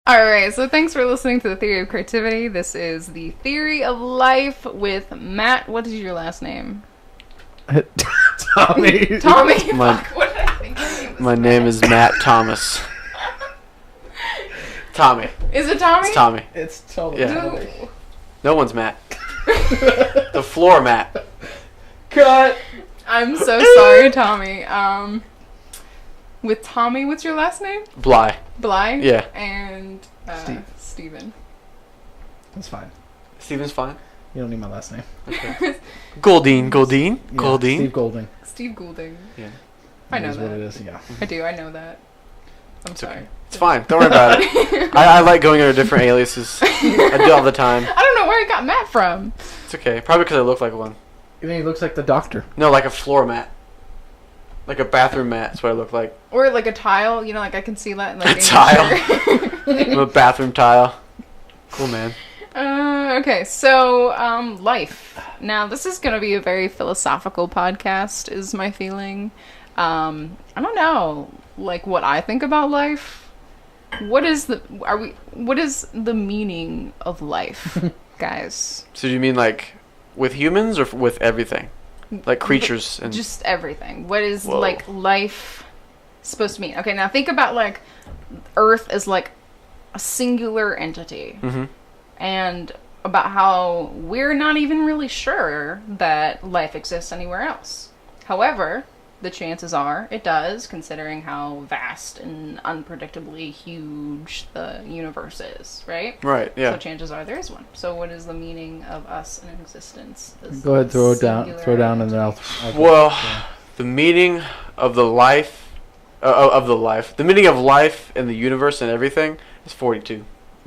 Alright, so thanks for listening to The Theory of Creativity. This is The Theory of Life with Matt. What is your last name? Tommy. Tommy. My- Fuck, what did I think your name was? My name is Matt Thomas. Tommy. Is it Tommy? It's Tommy. It's totally Yeah. Tommy. No one's Matt. The floor Matt. Cut. I'm so sorry, Tommy. With Tommy, what's your last name? Bly. Bly? Yeah. And Steve. Steven. That's fine. Steven's fine. You don't need my last name. Okay. Goldine. Yeah, Steve Golding. Steve Goulding. Yeah. I know Is what that. it is. Yeah. I do, I know that. I'm sorry. Okay. It's fine. Don't worry about it. I like going under different aliases. I do all the time. I don't know where he got Matt from. It's okay. Probably because I look like one. And he looks like the doctor. No, like a floor mat. Like a bathroom mat. That's what I look like. Or like a tile, you know, like I can see that. Like, A tile? I'm a bathroom tile. Cool, man. Okay, so life. Now, this is going to be a very philosophical podcast, is my feeling. I don't know, like what I think about life. What is the meaning of life, guys? So do you mean like with humans or with everything? Like creatures and Just everything. What is Whoa. like life supposed to mean? Okay, now think about like Earth as like a singular entity. Mm-hmm. And about how we're not even really sure that life exists anywhere else. However, the chances are it does, considering how vast and unpredictably huge the universe is, right? Right, yeah. So chances are there is one. So what is the meaning of us in existence? This Go ahead, throw singular down, and then entity? I'll Well, yeah. the meaning of the life, the meaning of life in the universe and everything is 42.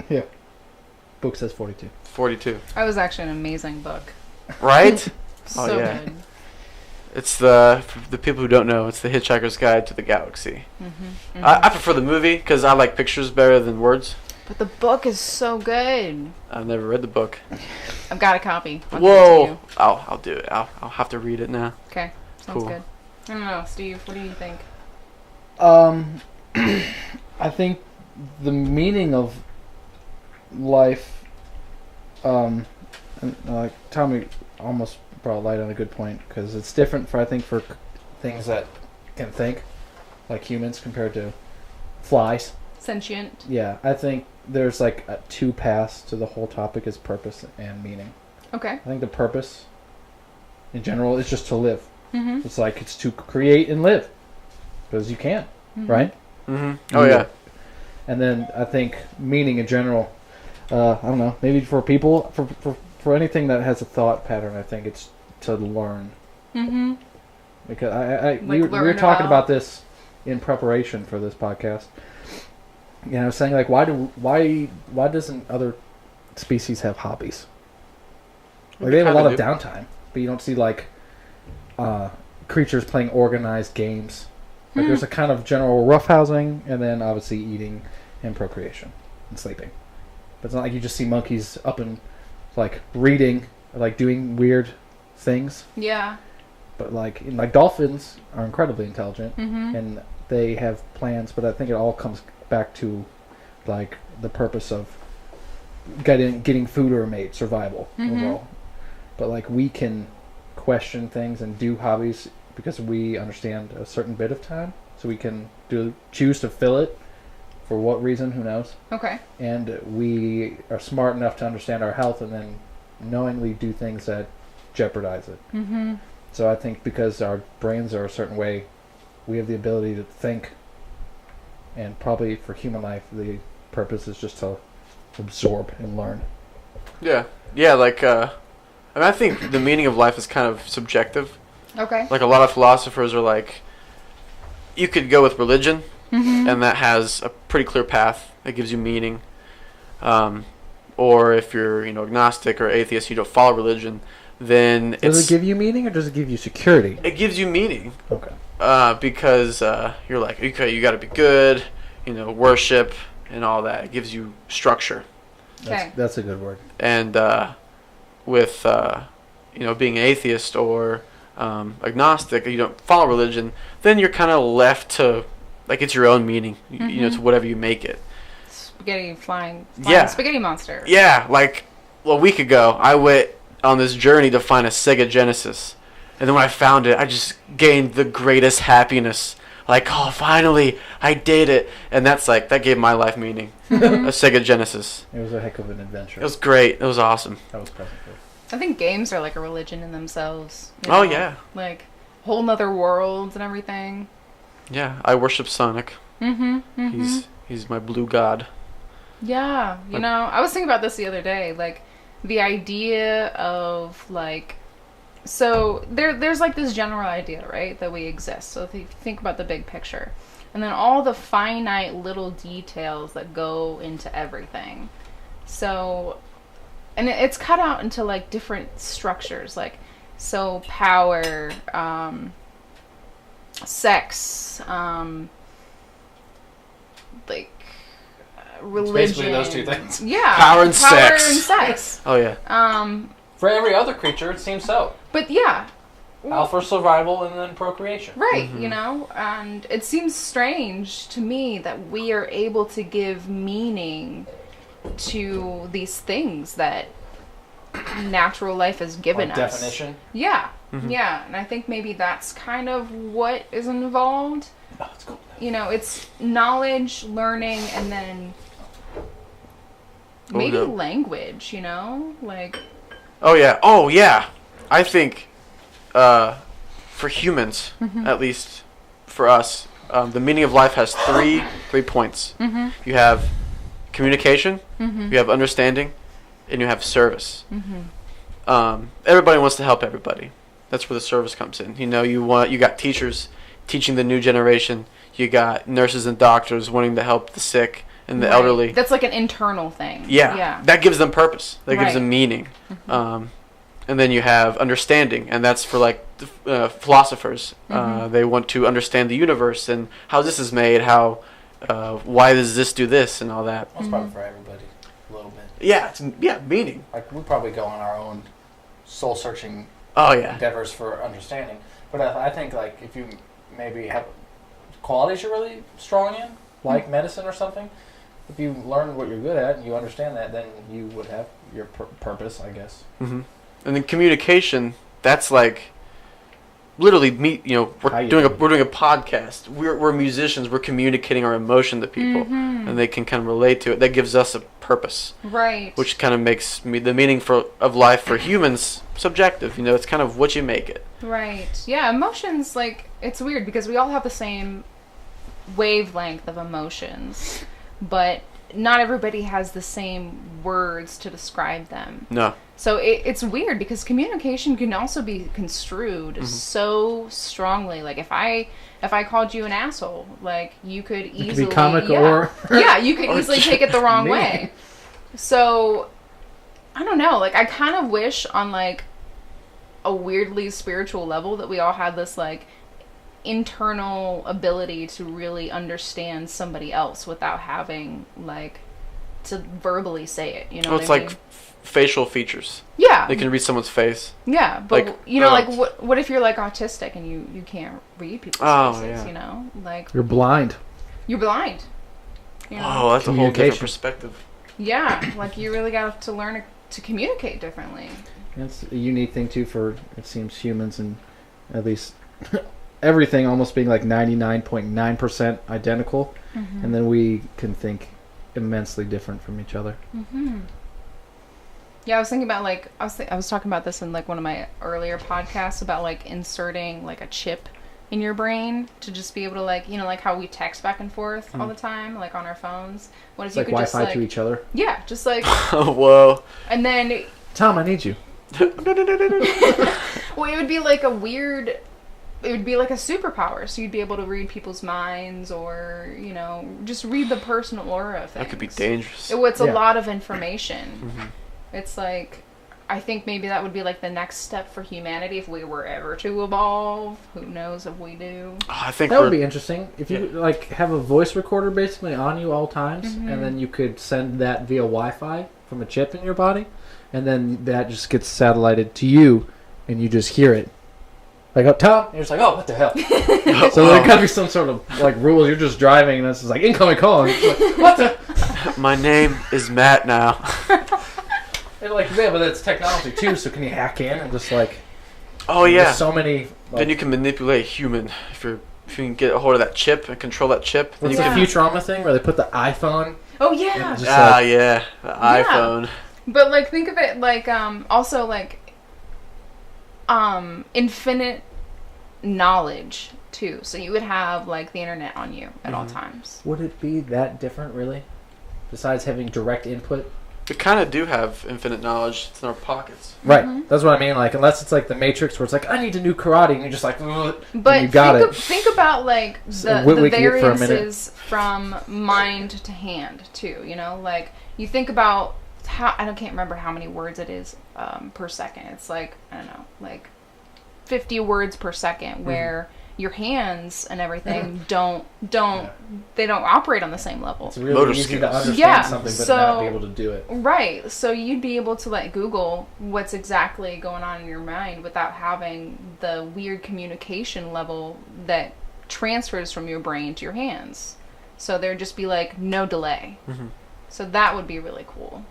Yeah. Book says 42. 42. That was actually an amazing book. Right? So Oh, yeah. good. It's for the people who don't know, it's the Hitchhiker's Guide to the Galaxy. Mm-hmm, I prefer the movie because I like pictures better than words. But the book is so good. I've never read the book. I've got a copy. I'll give it to Whoa! you. I'll do it. I'll have to read it now. Okay, sounds Cool. good. I don't know, Steve. What do you think? I think the meaning of life, and, like Tommy almost brought light on a good point, because it's different for things that can think, like humans compared to flies. Sentient. Yeah, I think there's like two paths to the whole topic is purpose and meaning. Okay. I think the purpose in general is just to live. Mm-hmm. It's like it's to create and live, because you can, right? Mm-hmm. Oh, yeah. And then I think meaning in general, I don't know, maybe for people, for anything that has a thought pattern, I think it's to learn. Mm-hmm. Because we Like were learn talking about- about this in preparation for this podcast. You know, saying like, why doesn't other species have hobbies? Like they have a lot of Kinda downtime, but you don't see like creatures playing organized games. Like there's a kind of general roughhousing, and then obviously eating and procreation and sleeping. But it's not like you just see monkeys up and like reading, or, like doing weird things. Yeah. But like dolphins are incredibly intelligent, Mm-hmm. and they have plans. But I think it all comes back to like the purpose of getting food or a mate, survival overall. But like we can question things and do hobbies because we understand a certain bit of time, so we can choose to fill it. For what reason, who knows? Okay. And we are smart enough to understand our health and then knowingly do things that jeopardize it. Mm-hmm. So I think because our brains are a certain way, we have the ability to think. And probably for human life, the purpose is just to absorb and learn. Yeah. Yeah, like, I think the meaning of life is kind of subjective. Okay. Like, a lot of philosophers are like, you could go with religion, Mm-hmm. and that has a pretty clear path that gives you meaning. Or if you're, agnostic or atheist, you don't follow religion, then Does it give you meaning or does it give you security? it gives you meaning. Okay. Because you're like, okay, you got to be good, worship and all that. It gives you structure. Okay. That's a good word. And with being atheist or agnostic, you don't follow religion, then you're kind of left to, like, it's your own meaning, to whatever you make it. flying Yeah. spaghetti monster. Yeah, like a week ago, I went on this journey to find a Sega Genesis. And then when I found it, I just gained the greatest happiness. Like, oh, finally, I did it. And that gave my life meaning. A Sega Genesis. It was a heck of an adventure. It was great. It was awesome. That was present for. I think games are like a religion in themselves. you Oh, know? yeah. Like whole nother worlds and everything. Yeah, I worship Sonic. Mm-hmm. He's my blue god. Yeah, you know, I was thinking about this the other day, like the idea of like, so there's like this general idea, right, that we exist. So if you think about the big picture, and then all the finite little details that go into everything. So, and it's cut out into like different structures, like so power, sex, like religion. Basically those two things. Yeah, Power and sex. and sex. Oh, yeah. For every other creature, it seems so. But yeah, Alpha survival and then procreation. right, you know, and it seems strange to me that we are able to give meaning to these things that natural life has given Like us. definition. Yeah, yeah, and I think maybe that's kind of what is involved. Oh, it's cool. You know, it's knowledge, learning, and then maybe no. language, you know? Like, Oh, yeah. Oh, yeah. I think for humans, at least for us, the meaning of life has three points. You have communication, you have understanding, and you have service. Everybody wants to help everybody. That's where the service comes in. You know, you got teachers teaching the new generation. You got nurses and doctors wanting to help the sick and the right. elderly. That's like an internal thing. Yeah, Yeah. that gives them purpose. That gives Right. them meaning. And then you have understanding, and that's for like the, philosophers. They want to understand the universe and how this is made, how why does this do this, and all that. That's probably for everybody. A little bit. Yeah, meaning. Like, we probably go on our own soul-searching Oh yeah, endeavors for understanding. But I think, like, if you maybe have qualities you're really strong in, like medicine or something, if you learn what you're good at and you understand that, then you would have your purpose, I guess. and then communication. That's like literally How we're you doing a doing? podcast. We're musicians. We're communicating our emotion to people, and they can kind of relate to it. That gives us a purpose, Right. which kind of makes the meaning of life for humans subjective. You know, it's kind of what you make it. Right. Yeah, emotions, like, it's weird because we all have the same wavelength of emotions, but not everybody has the same words to describe them. No. So it's weird because communication can also be construed so strongly. Like if I called you an asshole, like you could easily It could be comic yeah. or yeah, you could Or easily take it the wrong me. way. So I don't know. Like I kind of wish on like a weirdly spiritual level that we all had this like internal ability to really understand somebody else without having like to verbally say it. You know? Oh, what it's I like mean? facial features. Yeah. They can read someone's face. Yeah, but like, you know, uh, like what if you're like autistic and you can't read people's Oh, faces? yeah. You know, like you're blind. you're blind. You know? Oh, that's a whole different Communication. perspective. Yeah, like you really got to learn to communicate differently. It's a unique thing too for it seems humans and at least everything almost being like 99.9% identical, and then we can think immensely different from each other. Yeah, I was thinking about like I was talking about this in like one of my earlier podcasts about like inserting like a chip in your brain to just be able to like, you know, like how we text back and forth all the time like on our phones. What if It's you like could just Wi-Fi like to each other. yeah, just like Whoa. and then Tom, I need you. well, it would be like it would be like a superpower. So you'd be able to read people's minds or, you know, just read the personal aura of things. That could be dangerous. It's a Yeah. lot of information. It's like, I think maybe that would be like the next step for humanity if we were ever to evolve. Who knows if we do. Oh, I think That we're would be interesting if you like have a voice recorder basically on you all times, and then you could send that via Wi-Fi from a chip in your body, and then that just gets satellited to you, and you just hear it. Like, oh, Tom, You're just like, oh, what the hell? so there gotta be some sort of like rules. You're just driving, and it's just like incoming call. And it's like, what the? My name is Matt now. And like, yeah, but it's technology too. So can you hack in and just like? Oh yeah. There's so many. Like, Then you can manipulate a human if you can get a hold of that chip and control that chip. Then what's you the can, Futurama thing where they put the iPhone? Oh yeah. And just like, yeah, the iPhone. But like think of it like also like infinite knowledge too. So you would have like the internet on you at all times. would it be that different, really? Besides having direct input? We kind of do have infinite knowledge. It's in our pockets. Right. That's what I mean. Like, unless it's like the Matrix, where it's like, I need to do karate, and you're just like, ugh, But and you got it. think about like So the we can get for a minute. variances from mind to hand too. You know, like you think about how can't remember how many words it is per second. It's like I don't know, like 50 words per second, where your hands and everything don't they don't operate on the same level. It's really Motor easy to skills. understand Yeah, something, but so- not be able to do it. Right. So you'd be able to like Google what's exactly going on in your mind without having the weird communication level that transfers from your brain to your hands. So there'd just be like no delay. So that would be really cool.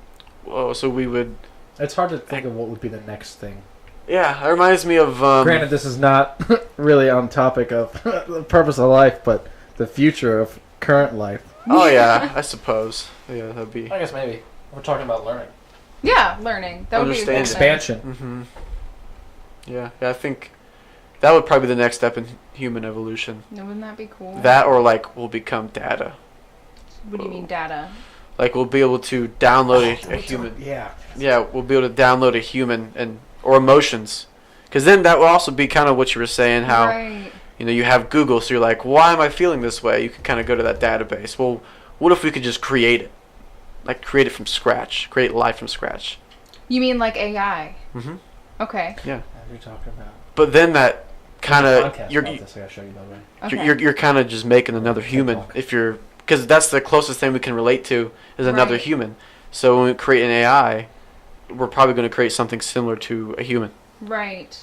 Whoa, so we would. It's hard to think of what would be the next thing. Yeah, that reminds me of. Granted, this is not really on topic of the purpose of life, but the future of current life. Oh yeah, I suppose. Yeah, that'd be. I guess maybe we're talking about learning. Yeah, learning. That would be a cool Understanding. thing. Expansion. Yeah, I think that would probably be the next step in human evolution. Wouldn't that be cool? That or like we'll become data. What do you mean data? Like we'll be able to download a human. Yeah. Yeah, we'll be able to download a human or emotions, because then that will also be kind of what you were saying. How Right. you have Google, so you're like, why am I feeling this way? You can kind of go to that database. Well, what if we could just create it, like create it from scratch, create life from scratch? You mean like AI? Mhm. Okay. Yeah. What are you talking about? But then that kind of Podcast you're about this, I gotta show you by the way. Okay. you're kind of just making another human TikTok. if you're, because that's the closest thing we can relate to is another Right. human. So when we create an AI, we're probably going to create something similar to a human. Right.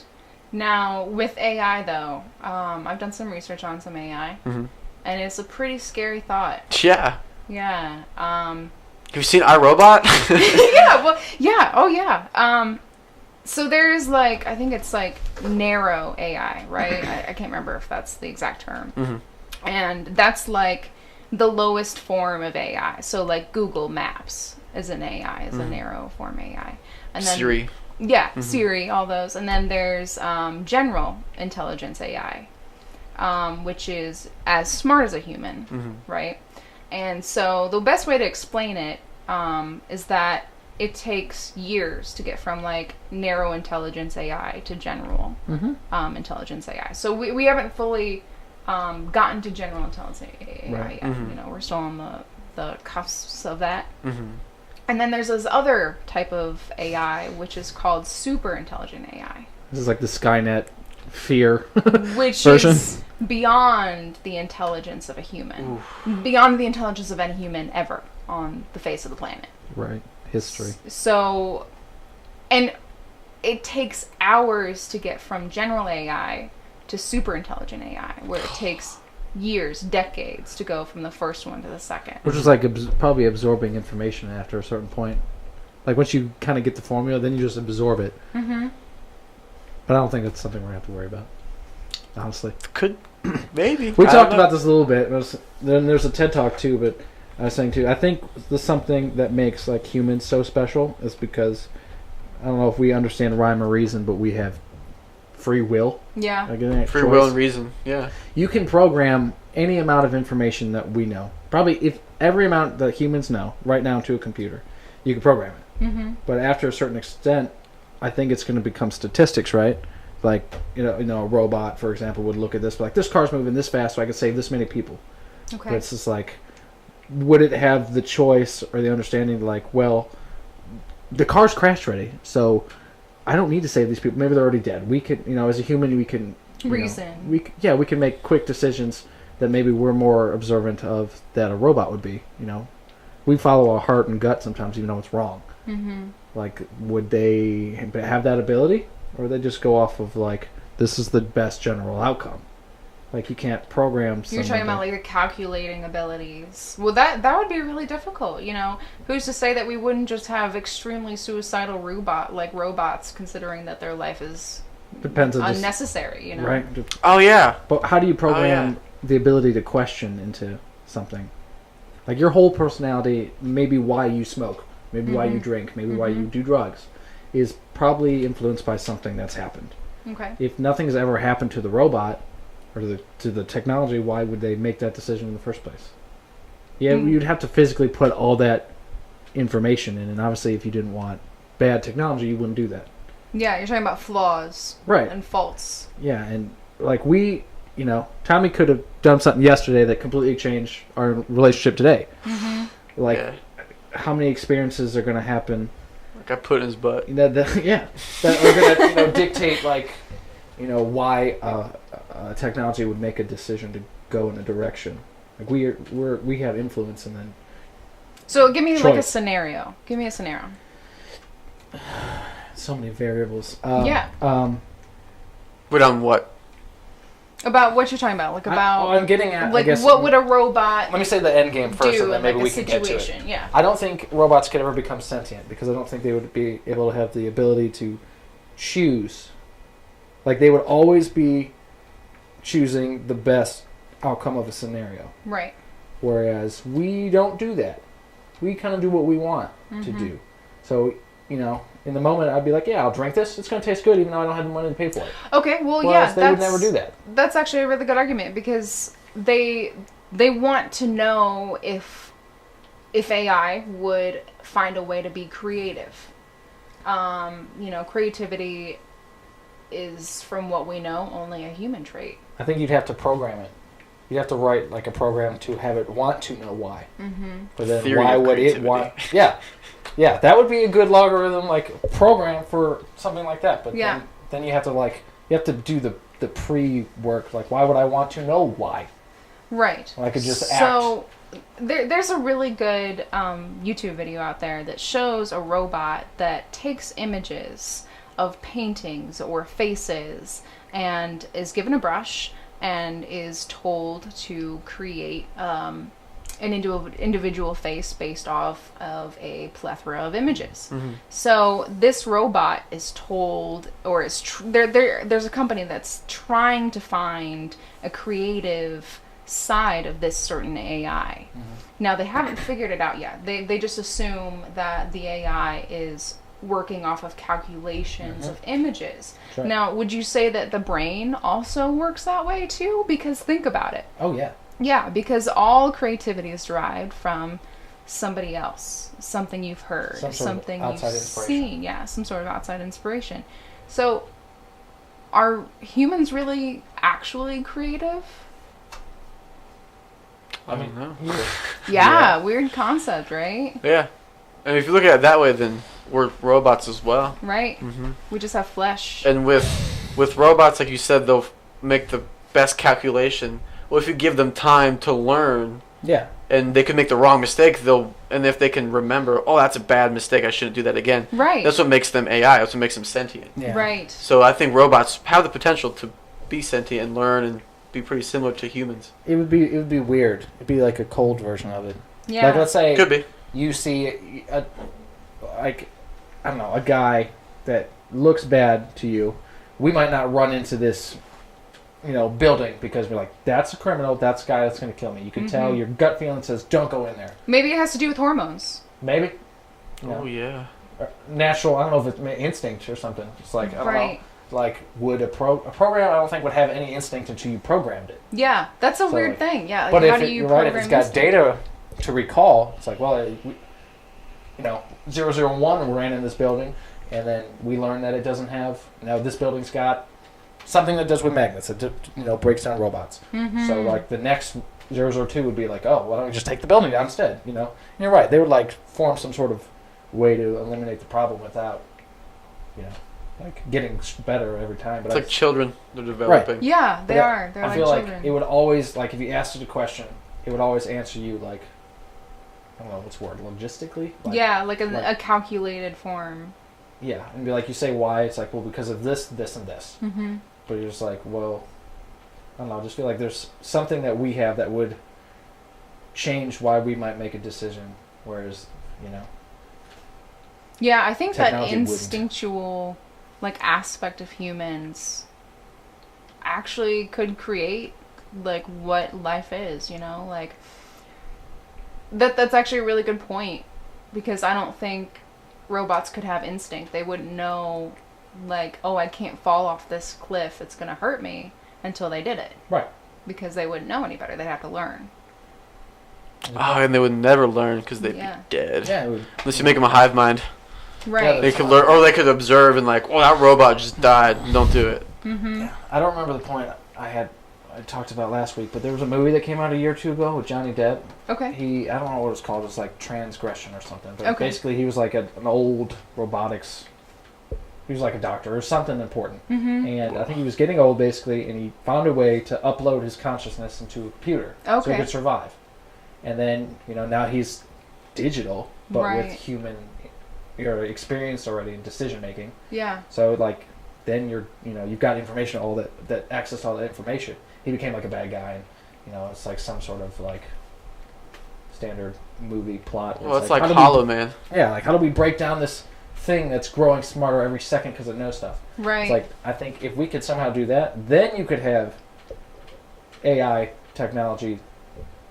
Now, with AI, though, I've done some research on some AI, Mhm. and it's a pretty scary thought. Yeah. Yeah. Have you seen iRobot? Yeah, well, yeah, oh yeah. So there's like, I think it's like narrow AI, right? I can't remember if that's the exact term. Mhm. And that's like the lowest form of AI. So like Google Maps is an AI, is a narrow form AI. And then Siri. Yeah, Siri, all those. And then there's general intelligence AI, which is as smart as a human, right? And so the best way to explain it is that it takes years to get from like narrow intelligence AI to general intelligence AI. So we haven't fully gotten to general intelligence AI Right. yet. You know, we're still on the cusps of that. Mm-hmm. And then there's this other type of AI, which is called super intelligent AI, This is like the Skynet fear. which Version? is beyond the intelligence of a human, beyond the intelligence of any human ever on the face of the planet. Right. History. So, and it takes hours to get from general AI to super intelligent AI, where it takes years, decades to go from the first one to the second. Which is like probably absorbing information after a certain point. Like once you kind of get the formula, then you just absorb it. Mm-hmm. But I don't think that's something we're going to have to worry about. Honestly. Could maybe. We I talked don't know. about this a little bit. Then there's a TED Talk too, but I was saying too, I think the something that makes like humans so special is because I don't know if we understand rhyme or reason, but we have free will. Yeah. Like, an Free choice. will and reason. Yeah. You can program any amount of information that we know. Probably if every amount that humans know right now to a computer, you can program it. Mm-hmm. But after a certain extent, I think it's going to become statistics, right? Like you know, a robot, for example, would look at this, like this car's moving this fast, so I can save this many people. Okay. But it's just like, would it have the choice or the understanding, like, well, the car's crash ready, so I don't need to save these people. Maybe they're already dead. We could, as a human, we can Reason. we can make quick decisions that maybe we're more observant of that a robot would be. We follow our heart and gut sometimes, even though it's wrong. Mm-hmm. Like, would they have that ability, or would they just go off of like this is the best general outcome? Like you can't program. You're talking about like the calculating abilities. Well, that would be really difficult. You know, who's to say that we wouldn't just have extremely suicidal robots, considering that their life is depends on unnecessary. You know, right? Oh yeah. But how do you program the ability to question into something? Like your whole personality, maybe why you smoke, maybe why you drink, maybe why you do drugs, is probably influenced by something that's happened. Okay. If nothing's ever happened to the robot or to the technology, why would they make that decision in the first place? Yeah, you'd have to physically put all that information in, and obviously if you didn't want bad technology, you wouldn't do that. Yeah, you're talking about flaws. Right. And faults. Yeah, and like Tommy could have done something yesterday that completely changed our relationship today. Mm-hmm. Like, how many experiences are going to happen? Like I put in his butt. That are going to dictate why technology would make a decision to go in a direction. Like we have influence, and then. So give me choice. like a scenario. Give me a scenario. So many variables. Yeah. But on what? About what you're talking about, like about. I'm getting at. Like, I guess, what would a robot? Let me say the end game first, do and then maybe in, like, we a can get to it. situation? Yeah. I don't think robots could ever become sentient Because I don't think they would be able to have the ability to choose. Like they would always be choosing the best outcome of a scenario. Right. Whereas we don't do that. We kind of do what we want to do. So, in the moment I'd be like, yeah, I'll drink this. It's going to taste good even though I don't have the money to pay for it. Okay, well, Whereas they would never do that. That's actually a really good argument because they want to know if AI would find a way to be creative. Creativity is, from what we know, only a human trait. I think you'd have to program it. You'd have to write like a program to have it want to know why. Mm-hmm. But then Theory why of would it want? Yeah, that would be a good logarithm like program for something like that. But then you have to do the pre-work. Like, why would I want to know why? Right. When I could just act. So there's a really good YouTube video out there that shows a robot that takes images of paintings or faces and is given a brush and is told to create an individual face based off of a plethora of images. Mm-hmm. So this robot is told, or there's a company that's trying to find a creative side of this certain AI. Mm-hmm. Now they haven't figured it out yet. They just assume that the AI is working off of calculations of images. Right. Now, would you say that the brain also works that way too? Because think about it. Oh, yeah. Yeah, because all creativity is derived from somebody else, something you've heard, something you've seen. Yeah, some sort of outside inspiration. So, are humans really actually creative? I mean, no. Yeah, weird concept, right? Yeah. And if you look at it that way, then we're robots as well. Right. Mm-hmm. We just have flesh. And with robots, like you said, they'll make the best calculation. Well, if you give them time to learn, and they could make the wrong mistake, and if they can remember, oh, that's a bad mistake, I shouldn't do that again. Right. That's what makes them AI. That's what makes them sentient. Yeah. Right. So I think robots have the potential to be sentient and learn and be pretty similar to humans. It would be weird. It'd be like a cold version of it. Yeah. Like, let's say could be. You see a guy that looks bad to you. We might not run into this, building because we're like, that's a criminal. That's a guy that's going to kill me. You can tell your gut feeling says, don't go in there. Maybe it has to do with hormones. Maybe. Oh, yeah. Natural, I don't know if it's instinct or something. It's like, I don't know. Like, would a program, I don't think, would have any instinct until you programmed it. Yeah, that's a weird thing. Yeah, like, but how do you program if it's got data to recall, it's like, well, 001 ran in this building, and then we learned that it doesn't have. Now this building's got something that does with magnets that breaks down robots. Mm-hmm. So like the next 002 would be like, oh, why don't we just take the building down instead? And you're right. They would like form some sort of way to eliminate the problem without, like getting better every time. But it's like children they're developing. Right. Yeah, they are. They're I like feel children. like it would always, like, if you asked it a question, it would always answer you like, I don't know what's the word, logistically? Like a calculated form. Yeah, and be like, you say why, it's like, well, because of this, this, and this. Mm-hmm. But you're just like, well, I don't know. I just feel like there's something that we have that would change why we might make a decision, whereas Yeah, I think that Technology wouldn't. instinctual like aspect of humans actually could create like what life is, like that's actually a really good point, because I don't think robots could have instinct. They wouldn't know like, oh, I can't fall off this cliff, it's going to hurt me, until they did it. Right. Because they wouldn't know any better. They'd have to learn. Oh, and they would never learn because they'd Yeah. be dead. Yeah, it would, Unless you make them a hive mind. Right. They could learn, or they could observe and like, oh, that robot just died. Don't do it. Mm-hmm. I don't remember the point I talked about last week, but there was a movie that came out a year or two ago with Johnny Depp. Okay. I don't know what it's called. It's like Transgression or something. But Okay. basically, he was like an old robotics. He was like a doctor or something important. Mm-hmm. And I think he was getting old, basically, and he found a way to upload his consciousness into a computer so he Okay. could survive. And then, now he's digital, but Right. with human experience already in decision making. Yeah. So like, then you've got information, all that access to all that information. He became like a bad guy, and it's like some sort of like standard movie plot. Well, it's like how do we- Hollow Man. Yeah, like how do we break down this thing that's growing smarter every second because it knows stuff? Right. It's like, I think if we could somehow do that, then you could have AI technology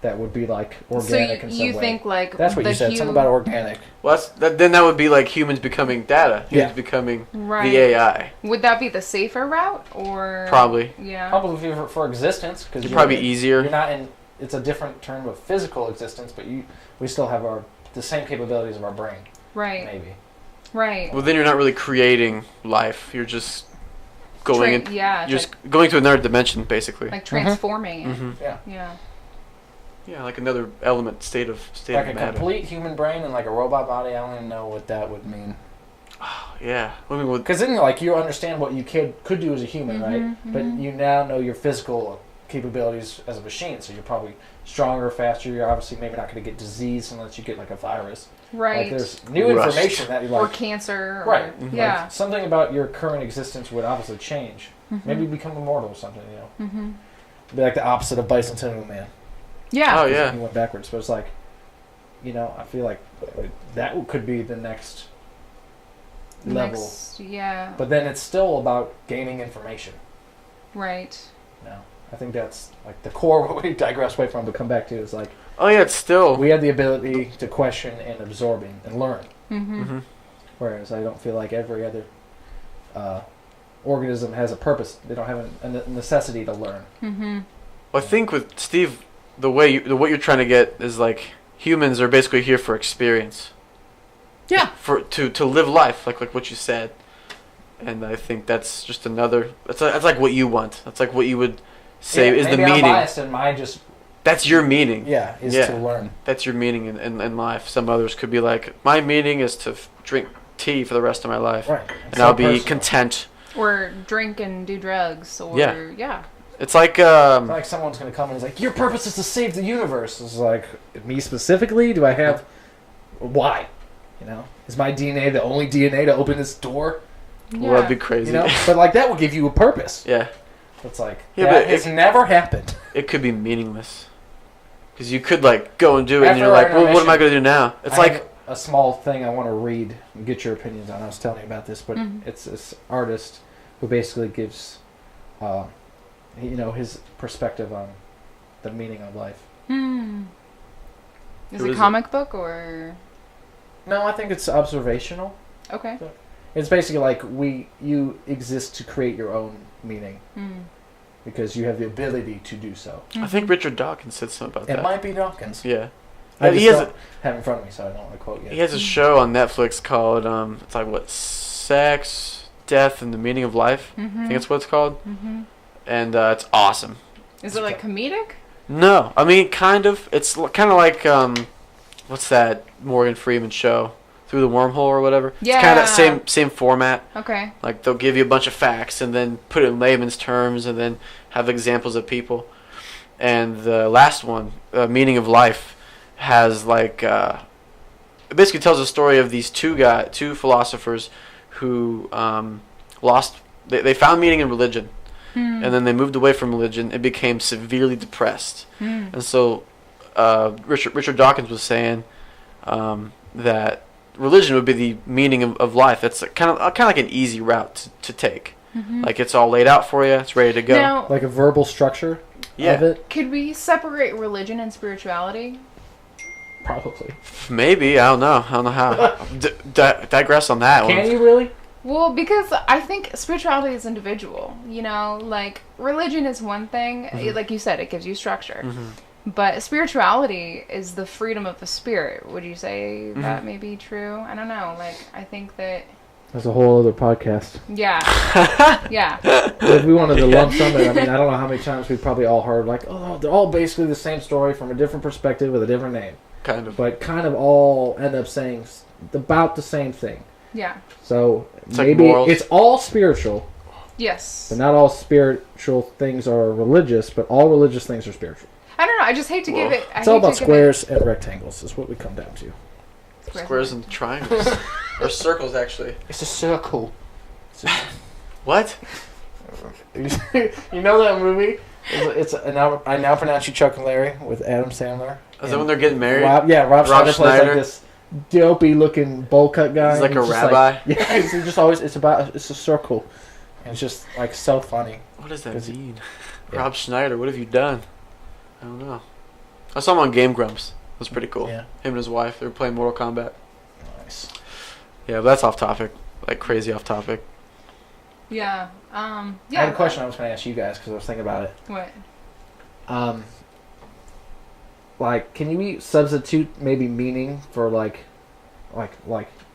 that would be like organic in some you way. think like That's what the you said. Something about organic. Well, then that would be like humans becoming data. Humans Yeah. becoming right. the AI. Would that be the safer route, or Probably. Yeah. Probably for existence, because It'd probably be You're easier. not in. It's a different term of physical existence, but we still have the same capabilities of our brain, Right. maybe. Right. Well, then you're not really creating life. You're just going in. Yeah. You're just going to another dimension, basically. like transforming it. Mm-hmm. Yeah. Yeah. Yeah, like another element, state of Like a matter. complete human brain and like a robot body. I don't even know what that would mean. Yeah. I mean, with, Because then, like, you understand what you could do as a human, right? Mhm, But mhm. you now know your physical capabilities as a machine, so you're probably stronger, faster. You're obviously maybe not going to get disease unless you get like a virus. Right. Like, there's new Rust. information that you or like. cancer. Or, Right. Mhm. Yeah. Like, something about your current existence would obviously change. Mhm. Maybe you become immortal or something. Mm-hmm. Be like the opposite of Bicentennial Man. Yeah. Oh, yeah. He went backwards, but it's like, I feel like that could be the next level. Yeah. But then it's still about gaining information. Right. No, I think that's like the core. What we digress away from, but come back to is like oh, yeah, it's still. we have the ability to question and absorbing and learn. Mm-hmm. Mhm. Whereas I don't feel like every other organism has a purpose. They don't have a necessity to learn. Mm-hmm. Well, I think with Steve, what you're trying to get is like humans are basically here for experience. Yeah. To live life, like what you said. And I think that's just another. That's like what you want. That's like what you would say is the maybe I'm meaning. biased in my just That's your meaning. is Yeah. to learn. That's your meaning in life. Some others could be like, my meaning is to drink tea for the rest of my life, Right. and I'll be content. Or drink and do drugs. Or Yeah. It's like It's like someone's going to come and is like, your purpose is to save the universe. It's like, me specifically? Do I have... Why? Is my DNA the only DNA to open this door? well, that'd be crazy. But like, that will give you a purpose. Yeah, It's like, Yeah, that but has never happened. it could be meaningless. Because you could like go and do it, and After you're like, our well, what am I intermission, going to do now? It's I like, have a small thing I want to read and get your opinions on. I was telling you about this, but Mhm. it's this artist who basically gives, his perspective on the meaning of life. Hmm. Is Who it is a comic book or? No, I think it's observational. Okay. It's basically like you exist to create your own meaning Hmm. because you have the ability to do so. I think Richard Dawkins said something about It that. might be Dawkins. Yeah. I he just has don't have it in front of me, so I don't want to quote yet. He has a show on Netflix called it's like what, Sex, Death, and the Meaning of Life. I think that's what it's called, Mm-hmm. and it's awesome. Is it like comedic? No, I mean kind of. It's kind of like what's that Morgan Freeman show, Through the Wormhole or whatever. It's kind of that same format. Okay. Like they'll give you a bunch of facts and then put it in layman's terms and then have examples of people. And the last one, Meaning of Life, has like it basically tells the story of these two philosophers who lost. They found meaning in religion, and then they moved away from religion and became severely depressed. And so Richard Dawkins was saying that religion would be the meaning of life. It's kind of like an easy route to take. Like it's all laid out for you. It's ready to go. Now, Like a verbal structure of it? could we separate religion and spirituality? Probably. Maybe. I don't know how. Digress on that one. Can you really? Well, because I think spirituality is individual. You know, like religion is one thing. Like you said, it gives you structure. But spirituality is the freedom of the spirit. Would you say that may be true? I don't know. Like, I think that... That's a whole other podcast. Yeah. Yeah. If we wanted to lump sum it, I mean, I don't know how many times we've probably all heard, like, oh, they're all basically the same story from a different perspective with a different name. Kind of. But kind of all end up saying about the same thing. Yeah. So It's like maybe morals. it's all spiritual, Yes. but not all spiritual things are religious, but all religious things are spiritual. I don't know. I just hate to give Whoa. it... It's all about squares and rectangles is what we come down to. Squares and triangles. Or circles, actually. It's a circle. What? You know that movie? I now pronounce you Chuck and Larry with Adam Sandler. Is that when they're getting married? Rob Schneider plays like this dopey looking bowl cut guy. He's like a just rabbi? yeah, he's just always it's a circle, and it's just like so funny. What does that 'Cause mean? yeah. Rob Schneider, what have you done? I don't know. I saw him on Game Grumps. It was pretty cool. Yeah, Him and his wife, they were playing Mortal Kombat. nice. Yeah, but that's off topic. Like crazy off topic. Yeah. I Yeah. had a question I was going to ask you guys because I was thinking about it. What? Like, can you substitute maybe meaning for like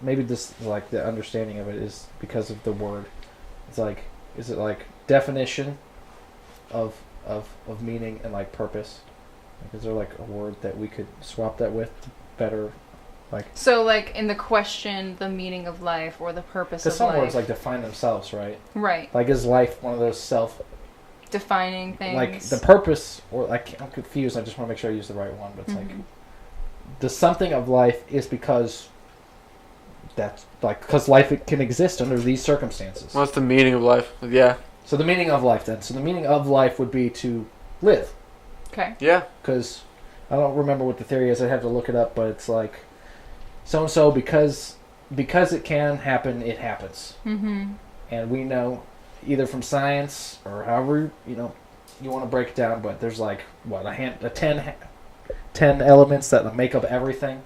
maybe this like the understanding of it is because of the word. It's like, is it like definition of meaning and like purpose? Like, is there like a word that we could swap that with to better? Like, So, like, in the question, the meaning of life or the purpose of because some life. words like define themselves, right? Right. Like, is life one of those self Defining things. like the purpose, or like I'm confused. I just want to make sure I use the right one. But it's like the something of life is because that's like because life can exist under these circumstances. What's the meaning of life? Yeah. So the meaning of life then. So the meaning of life would be to live. Okay. Yeah. Because I don't remember what the theory is. I'd have to look it up. But it's like so and so because it can happen, it happens. Mm-hmm. And we know either from science or however you want to break it down, but there's like what 10 elements that make up everything.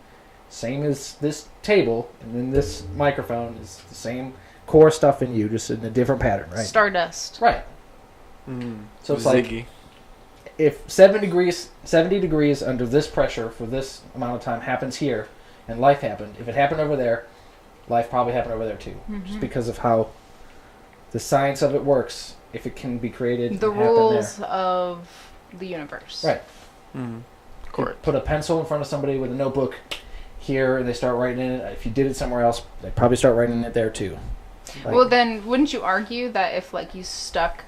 Same as this table, and then this microphone is the same core stuff in you, just in a different pattern, right? Stardust. Right. So it's like Ziggy. if 70 degrees under this pressure for this amount of time happens here, and life happened. If it happened over there, life probably happened over there too, just because of how the science of it works. If it can be created, The and happen rules there. of the universe. Right. Mm-hmm. You Correct. put a pencil in front of somebody with a notebook here, and they start writing in it. If you did it somewhere else, they probably start writing it there too. Like, Well, then, wouldn't you argue that if, like, you stuck,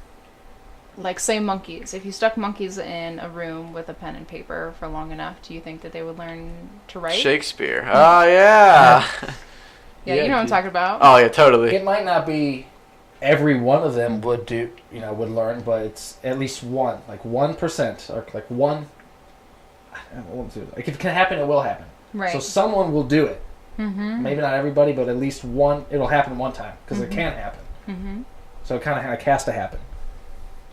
like, say monkeys, if you stuck monkeys in a room with a pen and paper for long enough, do you think that they would learn to write? Shakespeare. Oh, yeah. Yeah, you know what I'm talking about. Oh, yeah, totally. It might not be every one of them would learn, but it's at least one, like 1%, or like one. I won't do it. Like if it can happen, it will happen. Right. So someone will do it. Mm-hmm. Maybe not everybody, but at least one. It'll happen one time because it can happen. Mm-hmm. So it kind of has to happen.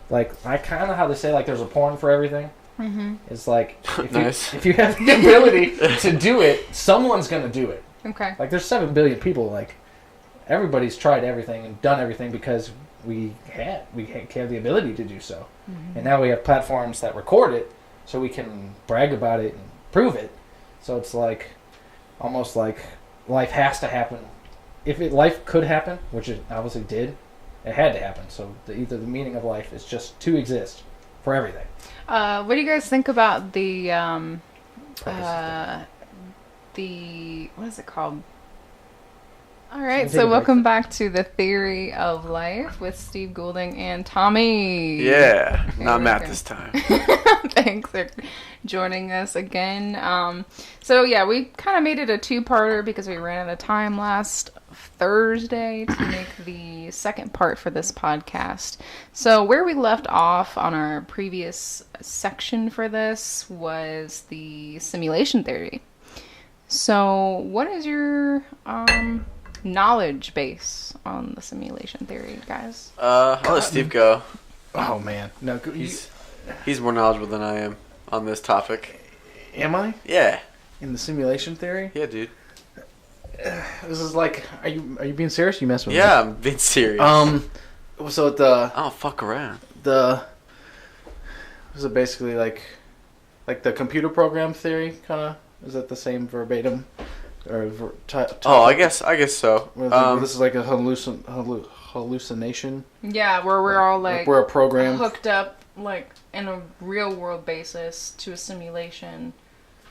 Like I kind of how they say like there's a porn for everything. Mm-hmm. It's like if, Nice. if you have the ability to do it, someone's gonna do it. Okay. Like there's 7 billion people. Like everybody's tried everything and done everything because we have the ability to do so. Mm-hmm. And now we have platforms that record it, so we can brag about it and prove it. So it's like almost like life has to happen. If life could happen, which it obviously did, it had to happen. So either the meaning of life is just to exist for everything. What do you guys think about the Purpose what is it called? All right, Take so a break. welcome back to the Theory of Life with Steve Goulding and Tommy. Yeah, not we Matt go. this time. Thanks for joining us again. So yeah, we kind of made it a two-parter because we ran out of time last Thursday to make the second part for this podcast. So where we left off on our previous section for this was the simulation theory. So what is your knowledge base on the simulation theory, guys? I'll let Steve go. Oh man, no. He's more knowledgeable than I am on this topic. Am I Yeah. in the simulation theory? Yeah, dude. This is like, are you being serious? You messing with Yeah, I'm being serious. me? So the I don't fuck around. is it basically like the computer program theory kind of? Is that the same verbatim? Or Oh, I guess so. This is like a hallucination. Yeah, where we're all like we're a program. hooked up like in a real world basis to a simulation.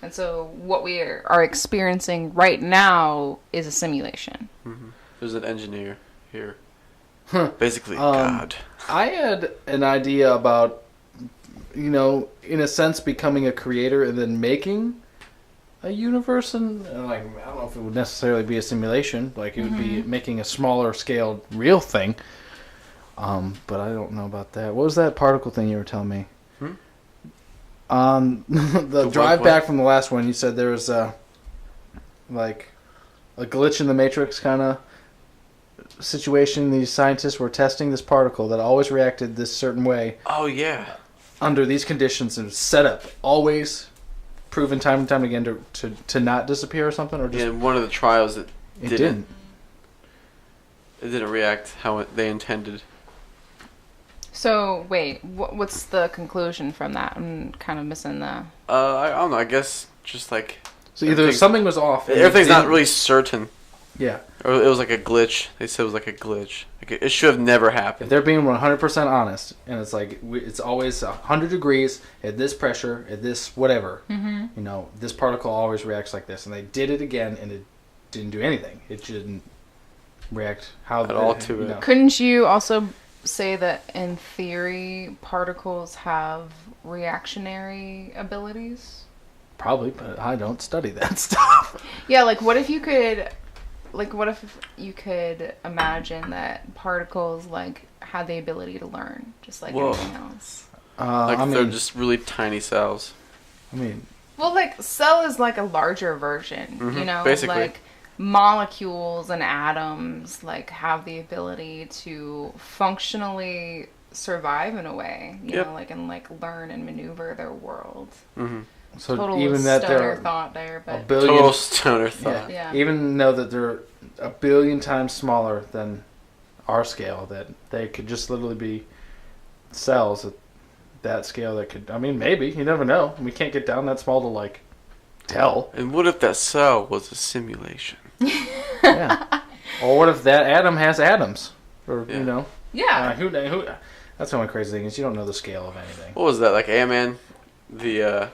And so what we are experiencing right now is a simulation. There's an engineer here. Huh. Basically, Um, God. I had an idea about, in a sense, becoming a creator and then making a universe, and like I don't know if it would necessarily be a simulation, like it would be making a smaller scale real thing. But I don't know about that. What was that particle thing you were telling me? On the drive what? back from the last one, you said there was like a glitch in the matrix kind of situation. These scientists were testing this particle that always reacted this certain way Oh, yeah. under these conditions, and set up always proven time and time again to not disappear or something, or just Yeah, one of the trials that it didn't. It didn't react how they intended. So wait, what's the conclusion from that? I'm kind of missing the... I don't know. I guess just like So either everything- something was off. and everything's it not didn't- really certain, Yeah. or it was like a glitch. They said it was like a glitch. Like it should have never If happened. they're being 100% honest, and it's like it's always 100 degrees at this pressure, at this whatever, this particle always reacts like this, and they did it again, and it didn't do anything. It didn't react how At all to it. Couldn't you also say that in theory particles have reactionary abilities? Probably, but I don't study that stuff. Yeah, like what if you could imagine that particles like had the ability to learn just like Whoa. anything else? Like I they're mean, just really tiny cells. Well, like cell is like a larger version, basically. like molecules and atoms like have the ability to functionally survive in a way, you Yep. know, like and like learn and maneuver their world. so Total even that stoner they're thought there, a but billion, Total stoner thought. Yeah. even though that they're a billion times smaller than our scale, that they could just literally be cells at that scale that could, I mean, maybe, you never know. We can't get down that small to like tell. And what if that cell was a simulation? Yeah. Or what if that atom has atoms? Or, Yeah. yeah. who, that's the only crazy thing is you don't know the scale of anything. What was that? Like Ant-Man? You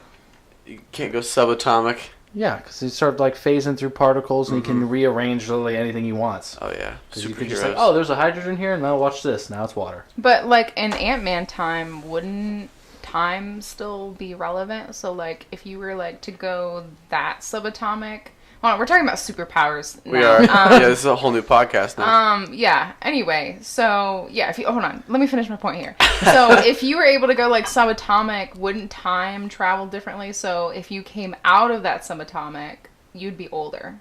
can't go subatomic. Yeah, because he started like phasing through particles and he can rearrange literally anything he wants. Oh yeah, Because you could just superheroes. like, oh, there's a hydrogen here, now watch this. Now it's water. But like in Ant-Man time, wouldn't time still be relevant? So like if you were like to go that subatomic, well, we're talking about superpowers now. We are. Yeah, this is a whole new podcast now. Yeah. Anyway, so yeah, if you hold on, let me finish my point here. So if you were able to go like subatomic, wouldn't time travel differently? So if you came out of that subatomic, you'd be older.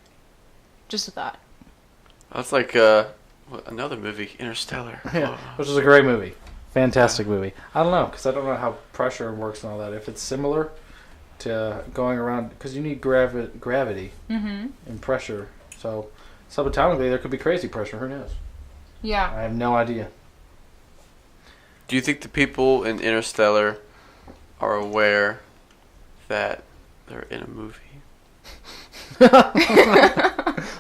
Just a thought. That's like another movie, Interstellar. Yeah, which is a great movie. Fantastic movie. I don't know, because I don't know how pressure works and all that. If it's similar to going around, because you need gravity and pressure. So subatomically, there could be crazy pressure. Who knows? Yeah. I have no idea. Do you think the people in Interstellar are aware that they're in a movie?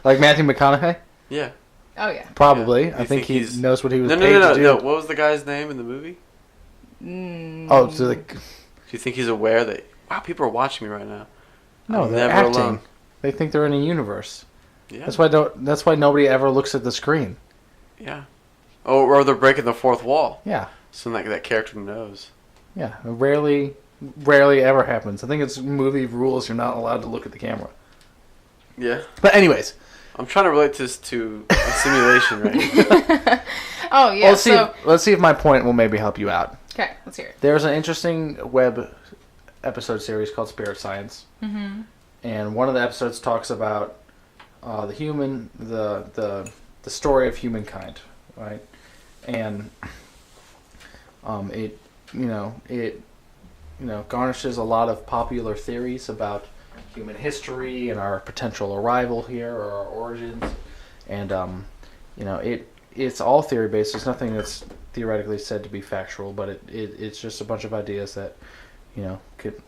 Like Matthew McConaughey? Yeah. Oh yeah. Probably. Yeah. I You think he he's- knows what he was No, paid to do. no. What was the guy's name in the movie? Oh, so like, Do you think he's aware that, wow, people are watching me right now? no, I'm they're never acting. alone. They think they're in a universe. Yeah. That's why nobody ever looks at the screen. Yeah. Oh, or they're breaking the fourth wall. Yeah. So like that character knows. Yeah. It rarely ever happens. I think it's movie rules. You're not allowed to look at the camera. Yeah. But anyways, I'm trying to relate this to a simulation right here. Oh yeah. Let's see if my point will maybe help you out. Okay, let's hear it. There's an interesting web episode series called Spirit Science, and one of the episodes talks about the story of humankind, right? And it garnishes a lot of popular theories about human history and our potential arrival here or our origins, and it's all theory based. There's nothing that's theoretically said to be factual, but it's just a bunch of ideas that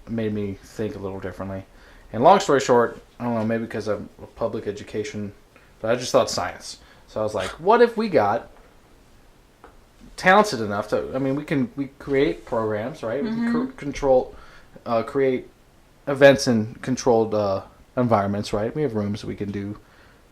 made me think a little differently. And long story short, I don't know, maybe because I'm a public education, but I just thought science. So I was like, what if we got talented enough to? I mean, we create programs, right? We can create events in controlled environments, right? We have rooms we can do,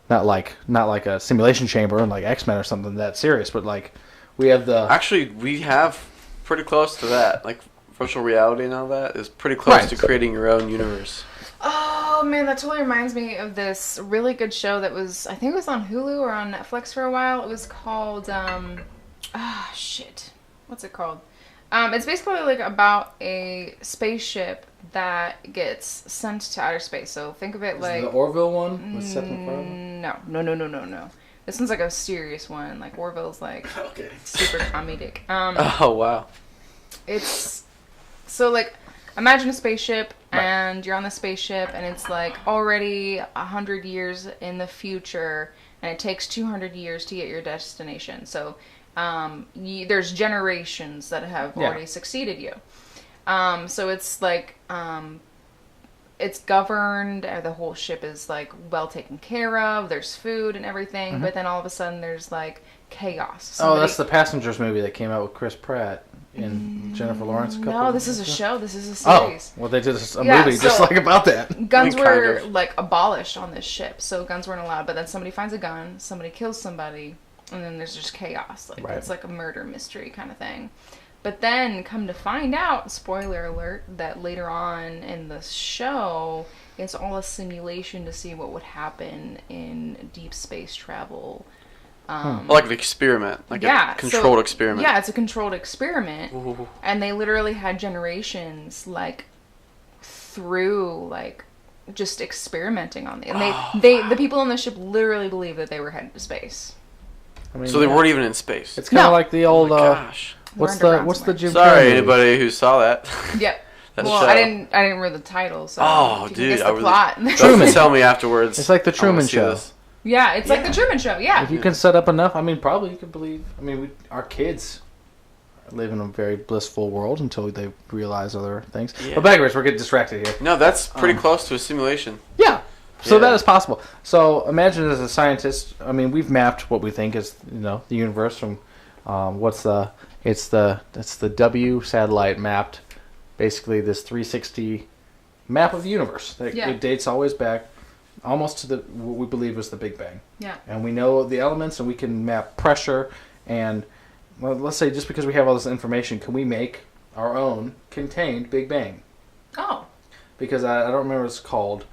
not like a simulation chamber and like X-Men or something that serious, but like we have the. Actually, we have pretty close to that. Like virtual reality and all that is pretty close to creating your own universe. Oh man, that totally reminds me of this really good show that was, I think it was on Hulu or on Netflix for a while. It was called what's it called? It's basically like about a spaceship that gets sent to outer space. So think of it like the Orville one with Seth MacFarlane? No. This one's like a serious one. Like Orville's like super comedic. Oh wow. It's so like imagine a spaceship and you're on the spaceship and it's like already 100 years in the future and it takes 200 years to get your destination. So there's generations that have already succeeded you. So it's like it's governed. The whole ship is like well taken care of. There's food and everything, but then all of a sudden there's like chaos. That's the Passengers movie that came out with Chris Pratt and Jennifer Lawrence. No, this is a show. This is a series. Oh, well, they did a movie just like about that. Guns were like abolished on this ship, so guns weren't allowed. But then somebody finds a gun, somebody kills somebody, and then there's just chaos. Like it's like a murder mystery kind of thing. But then come to find out, spoiler alert, that later on in the show, it's all a simulation to see what would happen in deep space travel. Like an experiment, like a controlled experiment. Yeah, it's a controlled experiment. Ooh. And they literally had generations like through like just experimenting on it. And the people on the ship literally believe that they were headed to space. I mean, so they weren't even in space. It's kind of like the old. Oh my gosh. What's the Jim? Sorry, anybody who saw that. Yep. Well, show. I didn't read the title. So dude, I plot. Truman, tell me afterwards. It's like the Truman Show. Yeah, it's like the Truman Show. Yeah. If you can set up enough, I mean, probably you can believe. I mean, our kids live in a very blissful world until they realize other things. Yeah. But backwards, we're getting distracted here. No, that's pretty close to a simulation. Yeah. So that is possible. So imagine as a scientist, I mean, we've mapped what we think is, the universe from it's the W satellite mapped basically this 360 map of the universe. It dates always back almost to what we believe was the Big Bang. Yeah. And we know the elements and we can map pressure and let's say just because we have all this information, can we make our own contained Big Bang? Oh. Because I don't remember what it's called.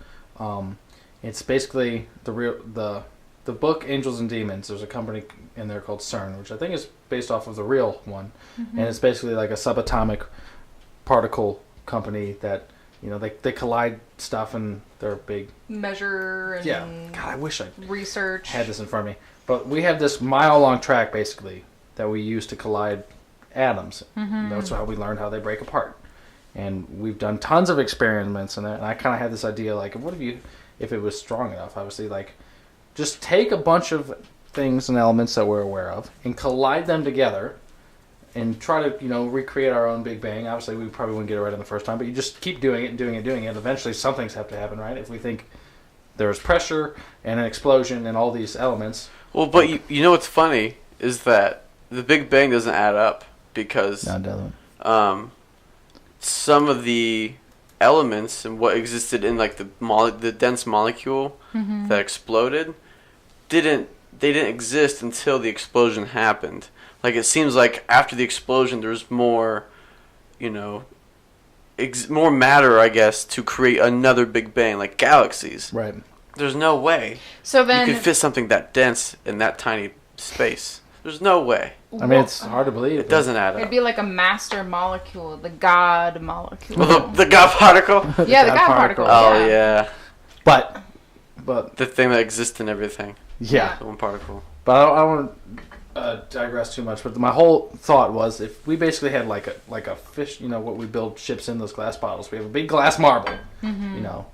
It's basically the book Angels and Demons. There's a company in there called CERN, which I think is based off of the real one, and it's basically like a subatomic particle company that they collide stuff and they're big measure and God, I wish I research had this in front of me. But we have this mile-long track basically that we use to collide atoms. That's how we learned how they break apart. And we've done tons of experiments in that. And I kind of had this idea, like, what if it was strong enough? Obviously, like, just take a bunch of things and elements that we're aware of and collide them together and try to, recreate our own Big Bang. Obviously, we probably wouldn't get it right on the first time, but you just keep doing it and doing it and doing it. Eventually, some things have to happen, right? If we think there's pressure and an explosion and all these elements. Well, but you know what's funny is that the Big Bang doesn't add up because some of the elements and what existed in like the dense molecule that exploded didn't exist until the explosion happened. Like, it seems like after the explosion, there's more, you know, more matter, I guess, to create another Big Bang, like galaxies. Right. There's no way So then, you could fit something that dense in that tiny space. There's no way. I mean, it's hard to believe. It doesn't add it'd up. be like a master molecule, the God molecule. Well, the God particle? yeah, the God God particle. particle. Oh, yeah. But The thing that exists in everything. yeah. The one particle. But I don't want to digress too much. But my whole thought was, if we basically had like a fish, you know, what we build ships in, those glass bottles. We have a big glass marble, you know,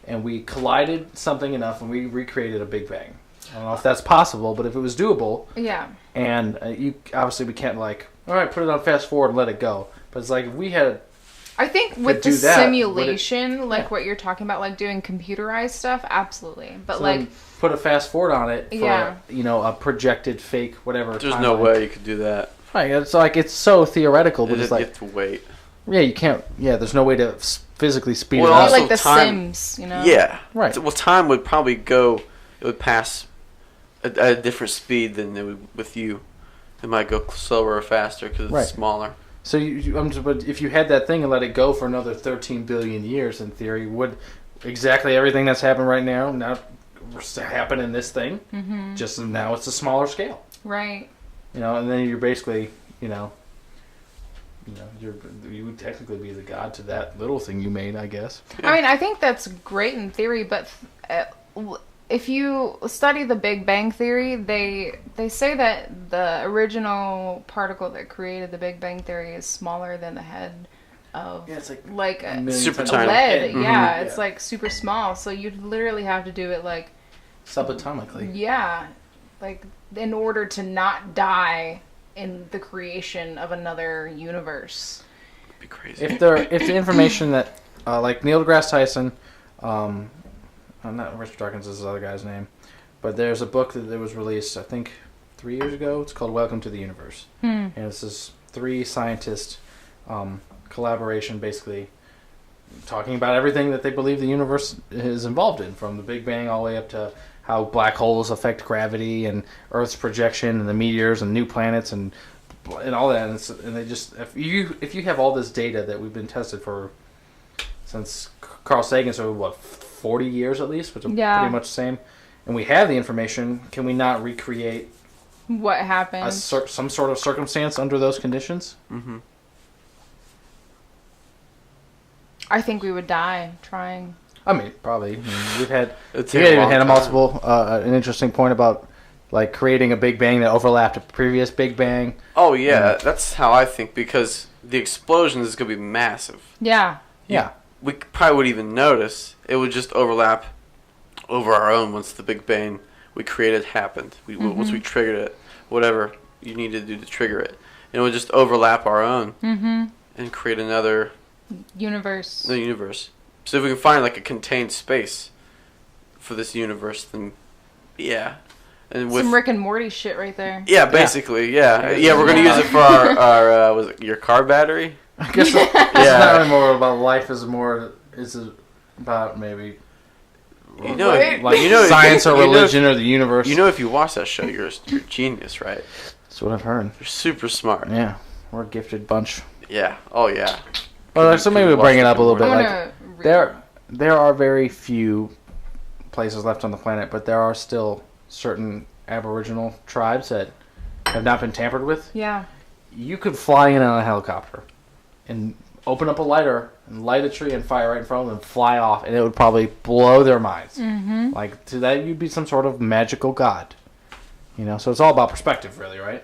and we collided something enough, and we recreated a Big Bang. I don't know if that's possible, but if it was doable, Yeah. and we can't like, all right, put it on fast forward and let it go. But it's like if we had. I think with do the that, simulation, like yeah. what you're talking about, like doing computerized stuff, absolutely. But So like, then put a fast forward on it for Yeah. you know, a projected fake whatever. There's no timeline. way you could do that. Right, it's like it's so theoretical, but You it's like have to wait. yeah, you can't. Yeah, there's no way to physically speed Well, it maybe up. also like The time- Sims, you know? Yeah. Right. Well, time would probably go. It would pass at a different speed than it would with you. It might go slower or faster because it's Right. smaller. So but if you had that thing and let it go for another 13 billion years, in theory, would exactly everything that's happened right now happen in this thing? Mm-hmm. Just now it's a smaller scale, Right. you know, and then you're basically, you would technically be the god to that little thing you made, I guess. I mean, I think that's great in theory, but if you study the Big Bang Theory, they say that the original particle that created the Big Bang Theory is smaller than the head of Yeah, it's like like a Super times tiny. lead. Mhm. Yeah, it's Yeah. like super small. So you'd literally have to do it like subatomically. yeah, like in order to not die in the creation of another universe. It'd be crazy. If the information that like Neil deGrasse Tyson, not Richard Dawkins is the other guy's name, but there's a book that was released I think 3 years ago. It's called Welcome to the Universe, and it's this 3 scientists collaboration, basically talking about everything that they believe the universe is involved in, from the Big Bang all the way up to how black holes affect gravity and Earth's projection and the meteors and new planets and all that. And they just if you have all this data that we've been tested for since Carl Sagan, so what, 40 years at least, which are Yeah. pretty much the same, and we have the information, can we not recreate What happened? some sort of circumstance under those conditions? Mm-hmm. I think we would die trying. I mean, probably. I mean, we've had It'd we take a even long had a time. multiple an interesting point about like creating a Big Bang that overlapped a previous Big Bang. Oh yeah, that's how I think, because the explosion is gonna be massive. Yeah. Yeah. We probably wouldn't even notice. It would just overlap over our own once the Big Bang we created happened. Once we triggered it, whatever you need to do to trigger it, and it would just overlap our own and create another Universe. universe. So if we can find like a contained space for this universe, then yeah, and with Some Rick and Morty shit right there. yeah, basically yeah, we're gonna use it for our was it your car battery? I guess it's not really more about life. It's about maybe You know, Wait. like science or religion or the universe. You know, if you watch that show, you're a genius, right? That's what I've heard. You're super smart. Yeah, we're a gifted bunch. Yeah. Oh yeah. Well, so maybe we'll bring it up a little bit. I'm Like gonna read there are very few places left on the planet, but there are still certain Aboriginal tribes that have not been tampered with. Yeah. You could fly in on a helicopter and open up a lighter and light a tree and fire right in front of them and fly off, and it would probably blow their minds. Mm-hmm. Like, to that, you'd be some sort of magical god. You know, so it's all about perspective, really, right?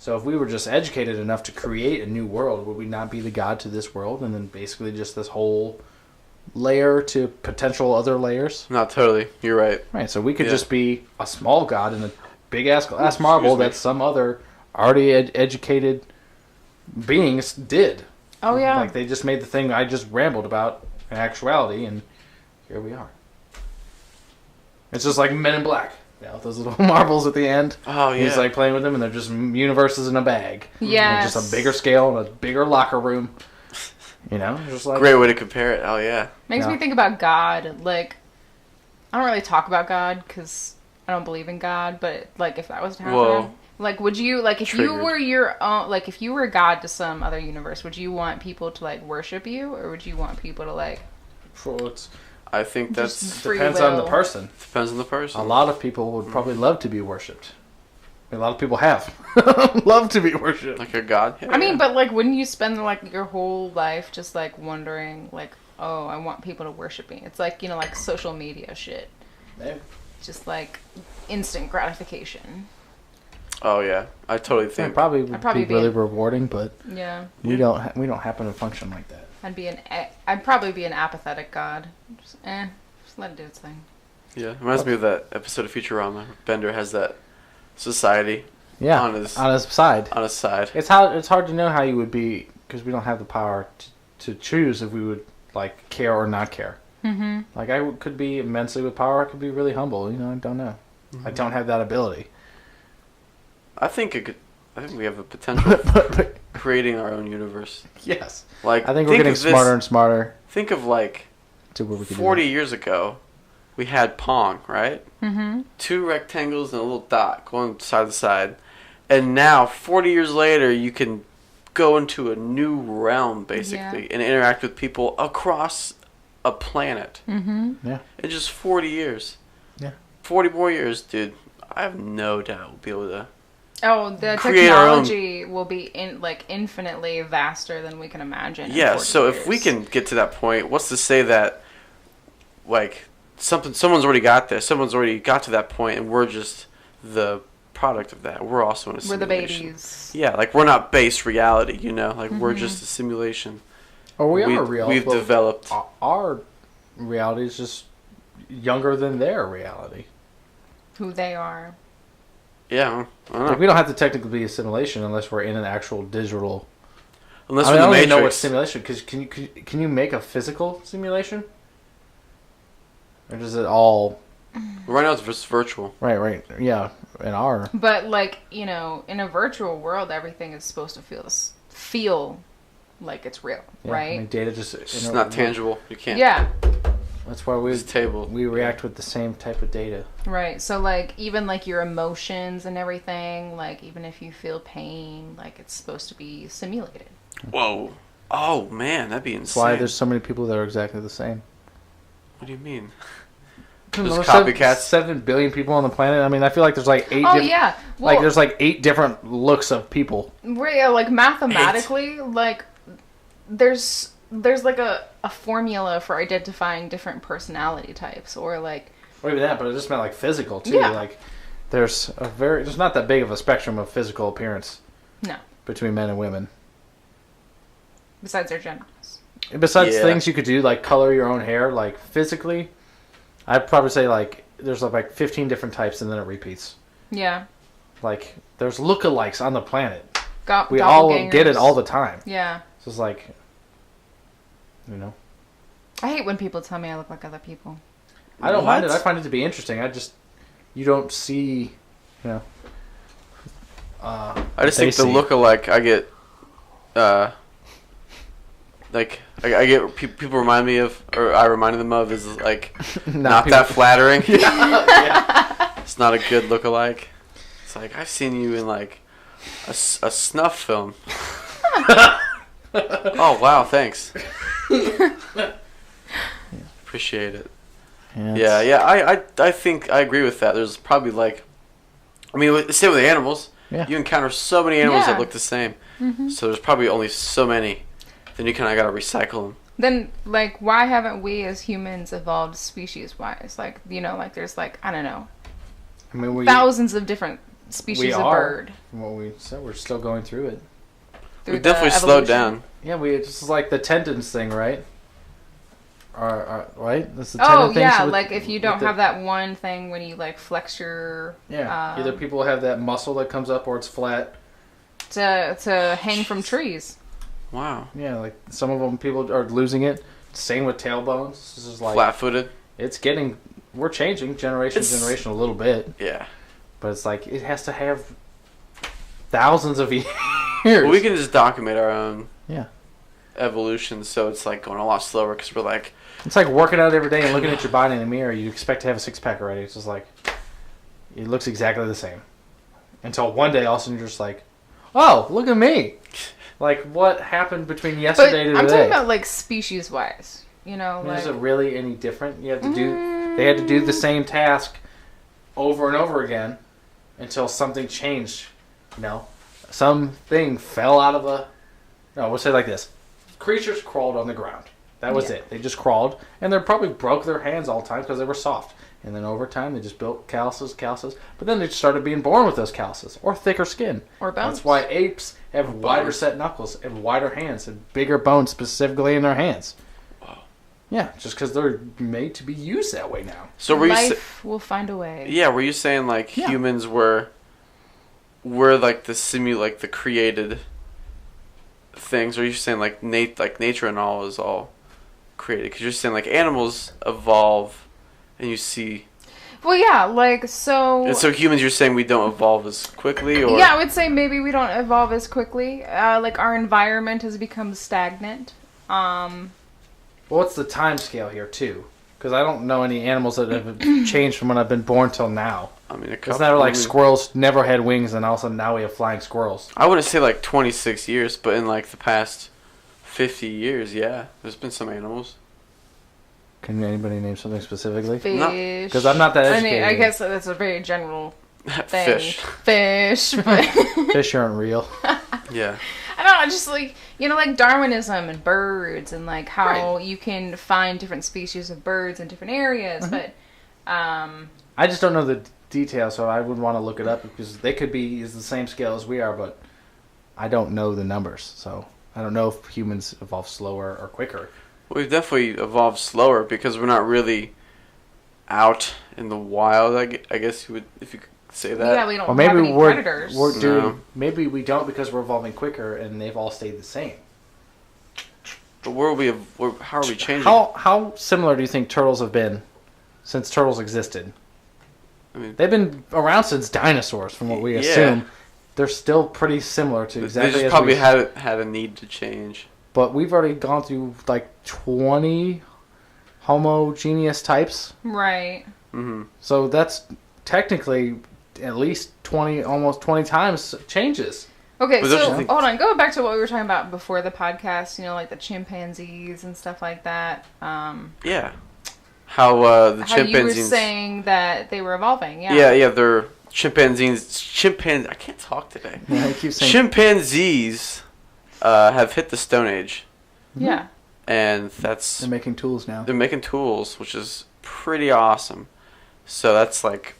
So if we were just educated enough to create a new world, would we not be the god to this world, and then basically just this whole layer to potential other layers? Not totally. You're right. Right, so we could Yeah. just be a small god in a big-ass glass marble Excuse me. that some other already educated beings did. Oh yeah. Like, they just made the thing I just rambled about in actuality, and here we are. It's just like Men in Black. Yeah, with those little marbles at the end. Oh yeah. He's like playing with them, and they're just universes in a bag. Yes. And just a bigger scale and a bigger locker room. You know, just like Great way to compare it. Oh yeah. Makes Yeah. me think about God. Like, I don't really talk about God because I don't believe in God, but like if that was to happen, Whoa. like would you like if you Triggered. were your own like if you were God to some other universe, would you want people to like worship you, or would you want people to like It I think Just that's free depends on the will. person. depends on the person. A lot of people would probably love to be worshipped. A lot of people have love to be worshipped. Like a god. Yeah, I mean, yeah. but like wouldn't you spend like your whole life just like wondering like, oh, I want people to worship me. It's like, you know, like social media shit. Maybe. Just like instant gratification. Oh yeah, I totally It think. probably would probably be be really in- rewarding, but Yeah. we don't happen to function like that. I'd probably be an apathetic god. Just let it do its thing. Yeah, reminds me of that episode of Futurama. Bender has that society Yeah, on his side. on his side. It's hard to know how you would be because we don't have the power to choose if we would like care or not care. Mm-hmm. Like could be immensely with power. I could be really humble. You know, I don't know. I don't have that ability. I think it could. I think we have a potential of but creating our own universe. yes, Like I think we're getting of this- smarter and smarter Think of like to where we can 40 do years ago, we had Pong, right? Mm-hmm. 2 rectangles and a little dot going side to side. And now, 40 years later, you can go into a new realm, basically, and interact with people across a planet. Mm-hmm. that. Yeah, In just 40 years. Yeah. 40 more years, dude. I have no doubt we'll be able to. Oh, the Create our own- technology will be infinitely vaster than we can imagine. in Yeah, 40 so if we years. can get to that point, what's to say that, like, someone's already got there, someone's already got to that point, and we're just the product of that. We're also in a we're the simulation. babies. Yeah, like, we're not base reality, you know? Like, we're Mhm. just a simulation. or we are real. We've but developed. our reality is just younger than their reality. Who they are. Yeah, I don't know. Like we don't have to technically be a simulation unless we're in an actual digital. Unless I we're don't the even know what Matrix. simulation. Because can you make a physical simulation? Or does it all Right now it's just virtual. right? Yeah, in our But like, you know, in a virtual world, everything is supposed to feel like it's real, yeah, right? I mean, data just It's not tangible. You can't. Yeah, That's why we This table. we react with the same type of data. right. So like, even like your emotions and everything, like even if you feel pain, like it's supposed to be simulated. Whoa. Oh, man, that'd be That's insane. why there's so many people that are exactly the same. What do you mean? There's There's copycats. 7 billion people on the planet. I mean, I feel like there's like 8 Oh diff- yeah, well, like there's like 8 different looks of people. yeah, like mathematically, like there's like a formula for identifying different personality types, or like Or even that, but it just meant like physical too. Yeah. Like there's not that big of a spectrum of physical appearance no, between men and women. besides their genders. Besides Yeah. things you could do like color your own hair, like physically, I'd probably say like there's like 15 different types and then it repeats. Yeah, Like there's lookalikes on the planet. got We all get it all the time. Yeah, So it's like, you know, I hate when people tell me I look like other people. I don't mind it. What? I find it to be interesting. You don't see, you know. I just they think the see. look-alike I get, like I get people remind me of, or I reminded them of, is like not people- that flattering. yeah. It's not a good look-alike. It's like I've seen you in like a snuff film. Oh wow, thanks. Appreciate it. Yeah. I think I agree with that. There's probably like, I mean, same with the animals. Yeah. You encounter so many animals Yeah. that look the same. Mm-hmm. So there's probably only so many. Then you kind of got to recycle them. Then, like, why haven't we as humans evolved species-wise? Like, you know, like there's like, I don't know, I mean, we thousands of different species of are. bird. From what we said, we're still going through it. through We the definitely slowed evolution. down. Yeah, we just like the tendons thing, right? Right? That's the Oh tendon thing. yeah, So with- like if you don't with the- have that one thing when you like flex your Yeah, either people have that muscle that comes up or it's flat. to hang from trees. Wow. Yeah, like some of them people are losing it. Same with tailbones. This is like Flat-footed. we're changing generation to It's- generation a little bit, Yeah. but it's like it has to have thousands of years. Well, we can just document our own Yeah. evolution, so it's like going a lot slower because we're like, It's like working out every day and looking at your body in the mirror. You expect to have a 6-pack already. It's just like, It looks exactly the same. Until one day, all of a sudden, you're just like, oh, look at me. Like, what happened between But yesterday to I'm today? talking about like species wise. You know, Is it like really any different? You have to do. They had to do the same task over and over again until something changed. You know, something fell out of a. No, we'll say it like this: creatures crawled on the ground. That was Yeah. it. They just crawled, and they probably broke their hands all the time because they were soft. And then over time, they just built calluses. But then they just started being born with those calluses or thicker skin. or bones. That's why apes have wider set knuckles and wider hands and bigger bones specifically in their hands. Wow. Yeah, just because they're made to be used that way now. So were you? Life will find a way. Yeah, were you saying like Yeah. humans were like the created things, or are you saying like nature and all is all created? Because you're saying like animals evolve, and you see, Well, yeah, like so. and so humans, you're saying we don't evolve as quickly, or Yeah, I would say maybe we don't evolve as quickly. Like our environment has become stagnant. Well, what's the time scale here, too? Because I don't know any animals that have changed from when I've been born till now. I mean, It's never like squirrels never had wings, and all of a sudden now we have flying squirrels. I wouldn't say like 26 years, but in like the past 50 years, yeah, there's been some animals. Can anybody name something specifically? Fish. Because I'm not that I educated. mean, I guess that's a very general thing. Fish. Fish, but Fish aren't real. Yeah. I don't know, just like, you know, like Darwinism and birds and like how you can find different species of birds in different areas, but I just don't know the details, so I would want to look it up because they could be the same scale as we are, but I don't know the numbers, so I don't know if humans evolve slower or quicker. We've definitely evolved slower because we're not really out in the wild. I guess you would, if you could say that. yeah, we don't Or have maybe any predators. we're doing. No. Maybe we don't because we're evolving quicker, and they've all stayed the same. But how are we changing? How similar do you think turtles have been since turtles existed? I mean, They've been around since dinosaurs, from what we Yeah. assume. They're still pretty similar to exactly they just as probably we. had a need to change. But we've already gone through like 20 homogeneous types, Right. Hmm. so that's technically at least 20, almost 20 times changes. Okay, But there's so nothing- hold on. Go back to what we were talking about before the podcast. You know, like the chimpanzees and stuff like that. Yeah. How the How you were chimpanzees. saying that they were evolving. Yeah. Yeah, they're chimpanzees. I can't talk today. Yeah, I keep saying. Chimpanzees have hit the Stone Age, Yeah. and that's They're making tools now. they're making tools, which is pretty awesome. So that's like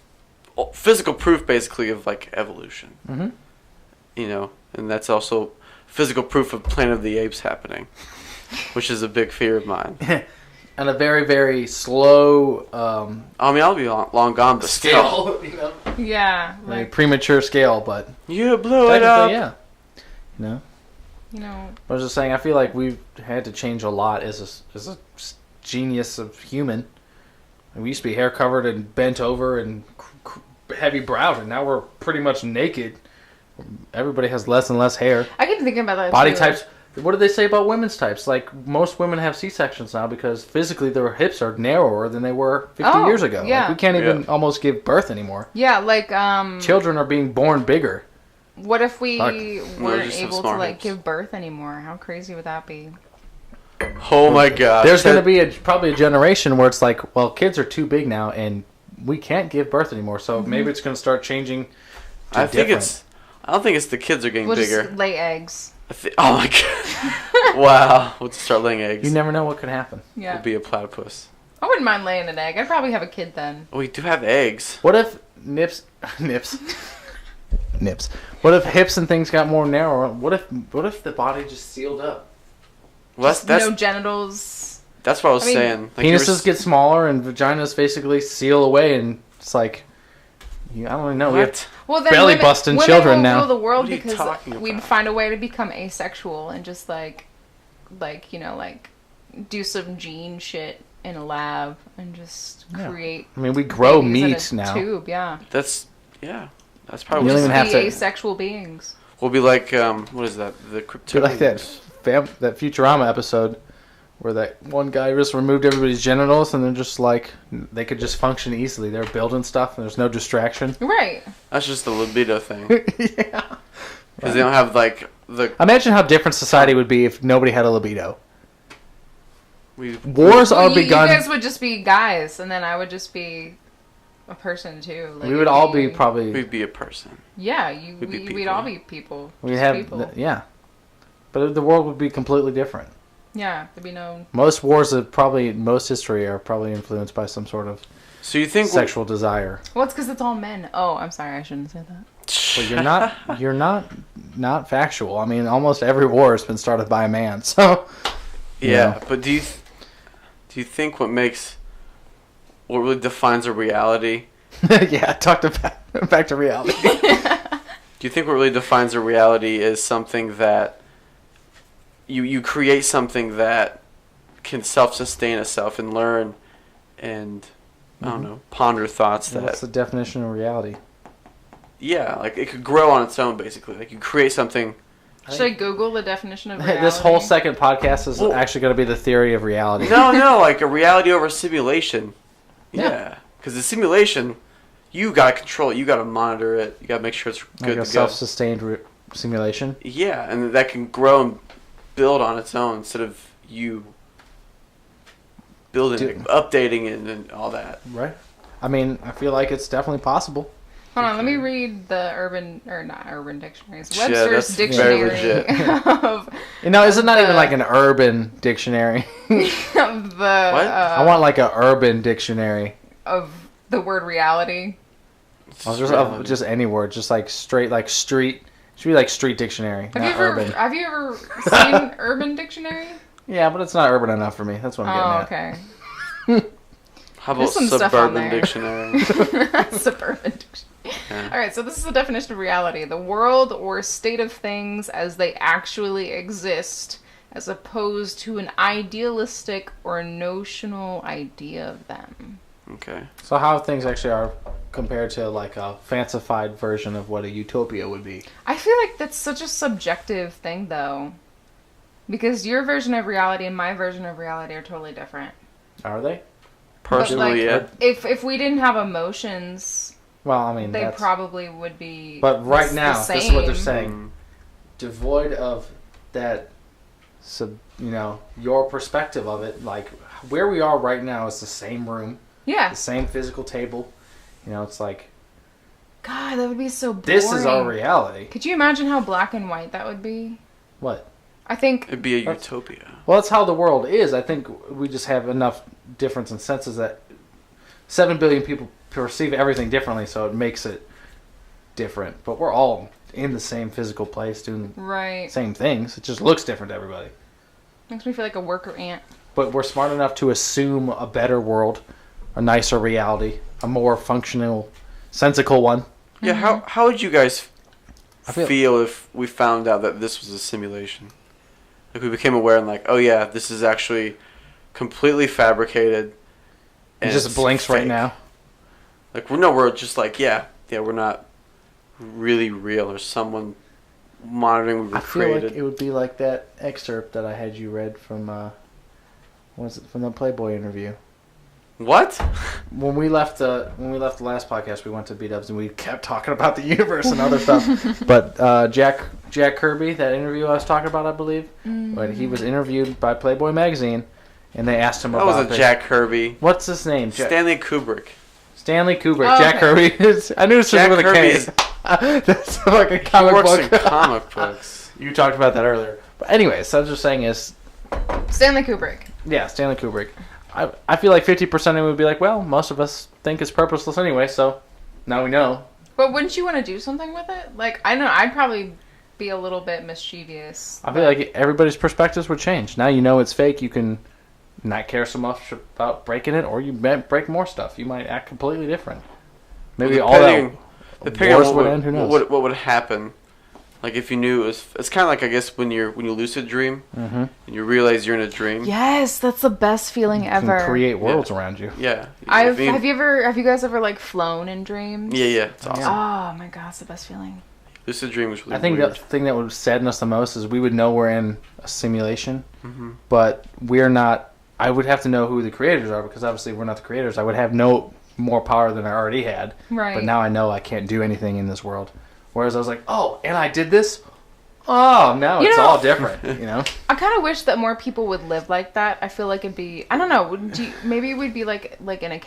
physical proof, basically, of like evolution. Mm-hmm. You know, and that's also physical proof of Planet of the Apes happening, which is a big fear of mine. On a very, very slow I mean, I'll be long gone, but still. scale, you know, Yeah. very Like, premature scale, but You blew it up. technically, yeah. You know, you know. I was just saying, I feel like we've had to change a lot as a genius of human. And we used to be hair covered and bent over and heavy browed, and now we're pretty much naked. Everybody has less and less hair. I keep thinking about that. Body too. types. What do they say about women's types? Like, most women have C-sections now because physically their hips are narrower than they were 50 Oh, years ago. yeah. Like, we can't even Yeah. almost give birth anymore. Yeah, like Children are being born bigger. what if we Fuck. weren't just some able to smart like hips. give birth anymore? How crazy would that be? Oh my god. There's going to be probably a generation where it's like, well, kids are too big now and we can't give birth anymore. So Mm-hmm. maybe it's going to start changing. To I don't think it's the kids are getting We'll bigger. just lay eggs. Oh my god. Wow. We'll just start laying eggs. You never know what could happen. Yeah. We'll be a platypus. I wouldn't mind laying an egg. I'd probably have a kid then. We do have eggs. What if nips? What if hips and things got more narrow? What if the body just sealed up? Well, that's no genitals. that's what I was I mean, saying. Like, you were Penises get smaller and vaginas basically seal away, and it's like, I don't even know. We have What? Well, then Belly women, busting women children will now. rule the world What are you because talking we'd about? find a way to become asexual and just like you know, like do some gene shit in a lab and just Yeah. create. I mean, we grow babies in meat a now. Tube, yeah. That's That's You probably don't Just even have be to- asexual beings. We'll be like what is that? The Be like that Kryptonians. that Futurama episode where that one guy just removed everybody's genitals and they're just like, they could just function easily. They're building stuff and there's no distraction. Right. That's just the libido thing. Yeah. Because they don't have, like, the... Imagine how different society would be if nobody had a libido. Wars Well, are you begun. guys would just be guys, and then I would just be a person too. Like, We would all be probably. We'd be a person. Yeah, We'd be we'd all be people. We Just have. people. Yeah. But the world would be completely different. Yeah, there'd be no. Most wars of probably most history are probably influenced by some sort of So you think... sexual desire. Well, it's because it's all men. Oh, I'm sorry, I shouldn't say that. But you're not factual. I mean, almost every war has been started by a man. So Yeah, but do you think what really defines a reality? yeah, back to reality. Do you think what really defines a reality is something that you create something that can self-sustain itself and learn and I don't know, ponder thoughts What's that the definition of reality? yeah, like it could grow on its own basically. Like you create something. Should I Google the definition of reality? This whole second podcast is Well- actually going to be the theory of reality. No, like a reality over simulation. Yeah. Yeah, because the simulation, you gotta control it. You gotta monitor it. You gotta make sure it's Like good a to go. self-sustained simulation. Yeah, and that can grow and build on its own instead of you building it, updating it, and all that. Right. I mean, I feel like it's definitely possible. Hold on, let me read the not urban dictionaries. Yeah, Webster's that's dictionary very legit. of You know, is it not The- even like an urban dictionary? of the I want like a urban dictionary. of the word reality. Just any word, just like straight, like street. Should be like street dictionary, not urban. Have you ever seen Urban Dictionary? Yeah, but it's not urban enough for me. That's what I'm getting Oh, at. okay. How There's about some stuff on suburban there. dictionary? Suburban Dictionary. Yeah. All right, so this is the definition of reality: the world or state of things as they actually exist, as opposed to an idealistic or notional idea of them. Okay. So how things actually are compared to like a fancified version of what a utopia would be. I feel like that's such a subjective thing, though, because your version of reality and my version of reality are totally different. Are they? Personally, yeah. If we didn't have emotions, Well, I mean, they that's... probably would be. But right the now, this is what they're same. saying. Mm. Devoid of that, your perspective of it, like where we are right now is the same room, Yeah. the same physical table. You know, it's like, God, that would be so boring. this is our reality. Could you imagine how black and white that would be? What? I think. It'd be a That's- utopia. Well, that's how the world is. I think we just have enough difference in senses that 7 billion people perceive everything differently, so it makes it different. But we're all in the same physical place doing Right. the same things. It just looks different to everybody. Makes me feel like a worker ant. But we're smart enough to assume a better world, a nicer reality, a more functional, sensical one. Yeah, how would you guys I feel- feel if we found out that this was a simulation? Like we became aware and like, oh yeah, this is actually completely fabricated. It just it's blinks right fake. now. Like we're just like, yeah, we're not really real. There's someone monitoring we were I feel created. like it would be like that excerpt that I had you read from, from the Playboy interview. What? When we left the last podcast, we went to B-Dubs and we kept talking about the universe and other stuff. But Jack Kirby, that interview I was talking about, I believe, but he was interviewed by Playboy magazine, and they asked him That about was a Jack Kirby. What's his name? Stanley Kubrick. Stanley Kubrick. Oh, Jack okay. Kirby. I knew it was Jack with a K. Kirby's- That's like a He comic works book. in comic books. You talked about that earlier. But anyway, so I was just saying is, Stanley Kubrick. yeah, Stanley Kubrick. I feel like 50% of it would be like, well, most of us think it's purposeless anyway, so now we know. But wouldn't you want to do something with it? Like, I don't know, I'd probably be a little bit mischievous. I feel like everybody's perspectives would change. Now you know it's fake, you can not care so much about breaking it, or you might break more stuff. You might act completely different. Maybe all that Depending wars on would end, who knows? what would happen. Like if you knew it's kind of like I guess when you lucid dream Mm-hmm. and you realize you're in a dream. Yes, that's the best feeling You ever. can create worlds around you. Yeah. Have If you guys ever like flown in dreams? Yeah, it's awesome. Oh my god, it's the best feeling. Lucid Dream was really I think weird. the thing that would sadden us the most is we would know we're in a simulation, Mm-hmm. but we're not. I would have to know who the creators are because obviously we're not the creators. I would have no more power than I already had. Right. But now I know I can't do anything in this world. Whereas I was like, oh, and I did this? Oh, now You it's know- all different, you know? I kind of wish that more people would live like that. I feel like it'd be, I don't know, maybe it would be like in a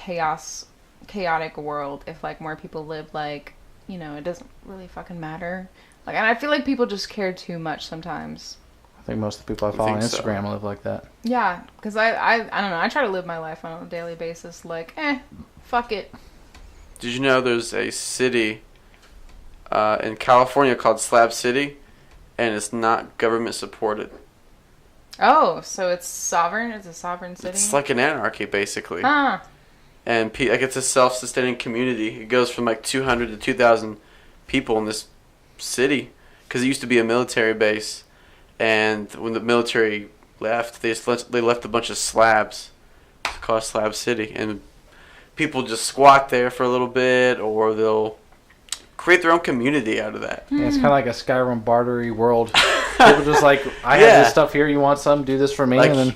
chaotic world if like more people lived like, you know, it doesn't really fucking matter. Like, and I feel like people just care too much sometimes. I think most of the people I follow on think so. Instagram live like that. Yeah, because I don't know, I try to live my life on a daily basis like, fuck it. Did you know there's a city in California called Slab City, and it's not government supported. Oh, so it's sovereign? It's a sovereign city? It's like an anarchy, basically. Ah, And like it's a self-sustaining community. It goes from like 200 to 2,000 people in this city because it used to be a military base. And when the military left, they left a bunch of slabs. It's called Slab City, and people just squat there for a little bit, or they'll create their own community out of that. Yeah, it's kind of like a Skyrim bartery world. People just like, I have Yeah. this stuff here, you want some, do this for me, Like, and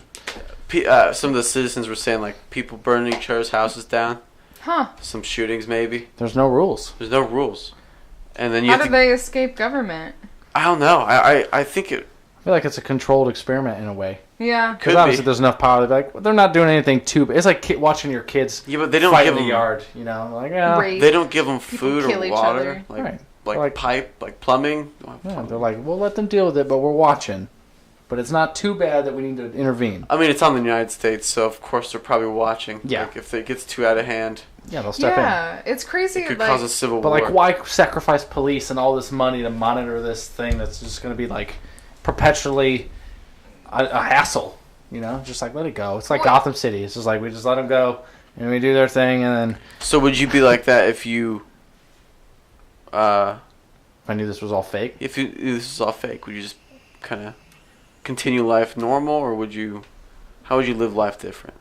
then... Some of the citizens were saying like people burning each other's houses down, huh. some shootings maybe. There's no rules. There's no rules, and then you How have did to, they escape government? I don't know. I think it I feel like it's a controlled experiment in a way. Yeah. could Because obviously be. there's enough power. They're like, well, they're not doing anything too... It's like watching your kids Yeah, but they don't fight give in the them yard, you know? Like, yeah. Rape. They don't give them People food kill or each water, other. like Right. like Like- pipe, like plumbing. Yeah, they're like, we'll let them deal with it, but we're watching. But it's not too bad that we need to intervene. I mean, it's on the United States, so of course they're probably watching. Yeah. Like if it gets too out of hand, Yeah, they'll step in. Yeah, it's crazy. it could like, cause a civil But war. like, why sacrifice police and all this money to monitor this thing that's just going to be like perpetually a hassle? You know, just like let it go. It's like Well- Gotham City. It's just like we just let them go and we do their thing, and then So would you be like that if you, if I knew this was all fake. if you, this is all fake? Would you just kind of continue life normal, or would you? How would you live life different?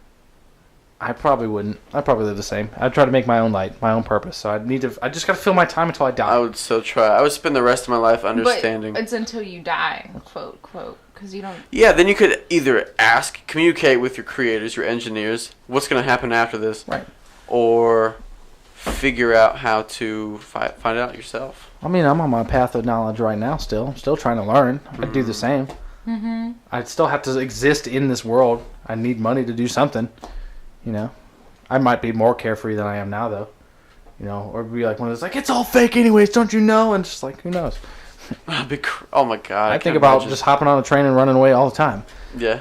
I probably wouldn't. I'd probably live the same. I'd try to make my own light, my own purpose. So I just got to fill my time until I die. I would so try. I would spend the rest of my life understanding. But it's until you die, quote, quote, because you don't. Yeah, then you could either communicate with your creators, your engineers, what's going to happen after this, Right. or figure out how to find out yourself. I mean, I'm on my path of knowledge right now still. I'm still trying to learn. I'd do the same. Mm-hmm. I'd still have to exist in this world. I need money to do something. You know? I might be more carefree than I am now, though. You know? Or be like one of those, like, it's all fake anyways, don't you know? And just like, who knows? Oh my god! I think can't about imagine. just hopping on a train and running away all the time. Yeah,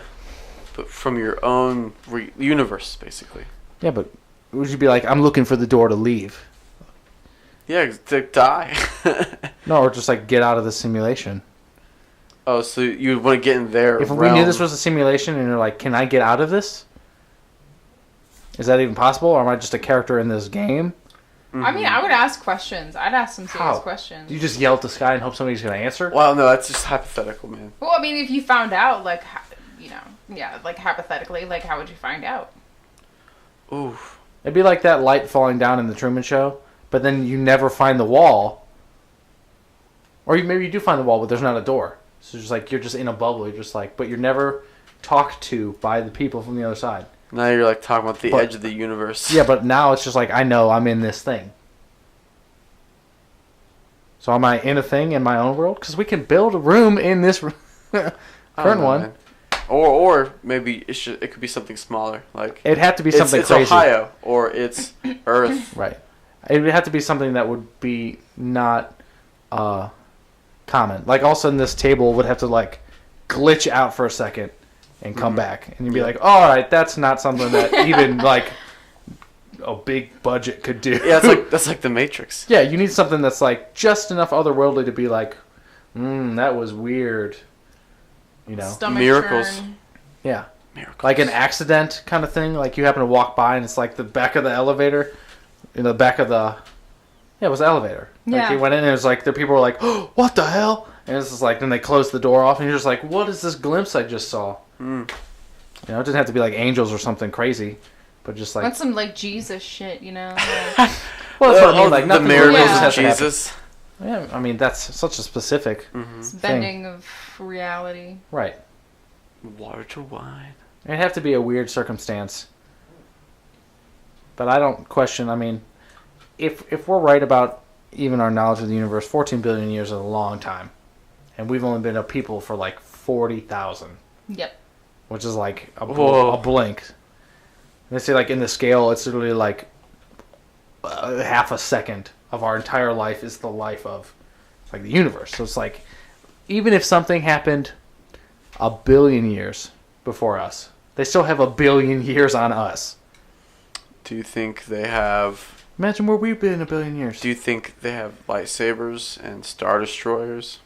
but from your own universe, basically. Yeah, but would you be like, I'm looking for the door to leave? Yeah, to die. No, or just like get out of the simulation. Oh, so you would want to get in there. If we knew this was a simulation and you're like, can I get out of this? Is that even possible? Or am I just a character in this game? I mean, I would ask questions. I'd ask some serious How? questions. Do you just yell at the sky and hope somebody's going to answer? Well, no, that's just hypothetical, man. Well, I mean, if you found out, like, you know, yeah, like hypothetically, like, how would you find out? Ooh. It'd be like that light falling down in the Truman Show, but then you never find the wall. Or maybe you do find the wall, but there's not a door. So it's just like you're just in a bubble. You're just like, but you're never talked to by the people from the other side. Now you're like talking about the But- edge of the universe. Yeah, but now it's just like I know I'm in this thing. So am I in a thing in my own world? Because we can build a room in this current I don't know, one. man. Or maybe it could be something smaller, like It'd have to be something it's crazy. Ohio or it's Earth. Right. It would have to be something that would be not common. Like all of a sudden this table would have to like glitch out for a second and come back. And you'd be like, all right, that's not something that even like a big budget could do. Yeah, that's like the Matrix. Yeah, you need something that's like just enough otherworldly to be like, that was weird. You know? Stomach Miracles. churn. Yeah. Miracles. Like an accident kind of thing. Like you happen to walk by and it's like the back of the elevator. In the back of the... Yeah, it was the elevator. Like Yeah. you went in and it was like, the people were like, oh, what the hell? And it's just like, then they closed the door off and you're just like, what is this glimpse I just saw? Mm. You know, it didn't have to be like angels or something crazy. But just like... That's some, like, Jesus shit, you know? Like, well, that's what I mean. Like, the nothing miracles religious Yeah. of has to happen. Jesus. Yeah, I mean that's such a specific. It's Mm-hmm. bending of reality. Right. Water to wine. It'd have to be a weird circumstance. But I don't question. I mean, if we're right about even our knowledge of the universe, 14 billion years is a long time, and we've only been a people for like 40,000, Yep. which is like Whoa. a blink. They say like in the scale, it's literally like half a second of our entire life is the life of like the universe. So it's like even if something happened a billion years before us, they still have a billion years on us. Do you think they have? Imagine where we've been a billion years. Do you think they have lightsabers and star destroyers?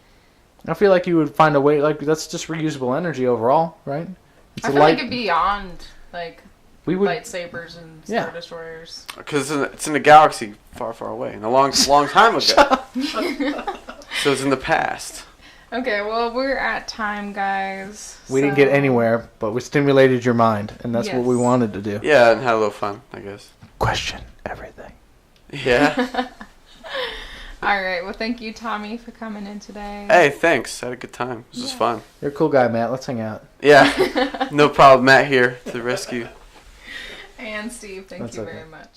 I feel like you would find a way. Like that's just reusable energy overall, right? It's I a feel light. like it'd be beyond like We would. lightsabers and Yeah. star destroyers. Because it's in a galaxy far, far away, and a long time ago. So it's in the past. Okay, well we're at time, guys. We didn't get so- anywhere, but we stimulated your mind, and that's what we Yes. wanted to do. Yeah, and had a little fun, I guess. Question everything. Yeah. All right. Well, thank you, Tommy, for coming in today. Hey, thanks. Had a good time. This was Yeah. fun. You're a cool guy, Matt. Let's hang out. Yeah. No problem. Matt here to the rescue. And Steve, thank That's you okay. very much.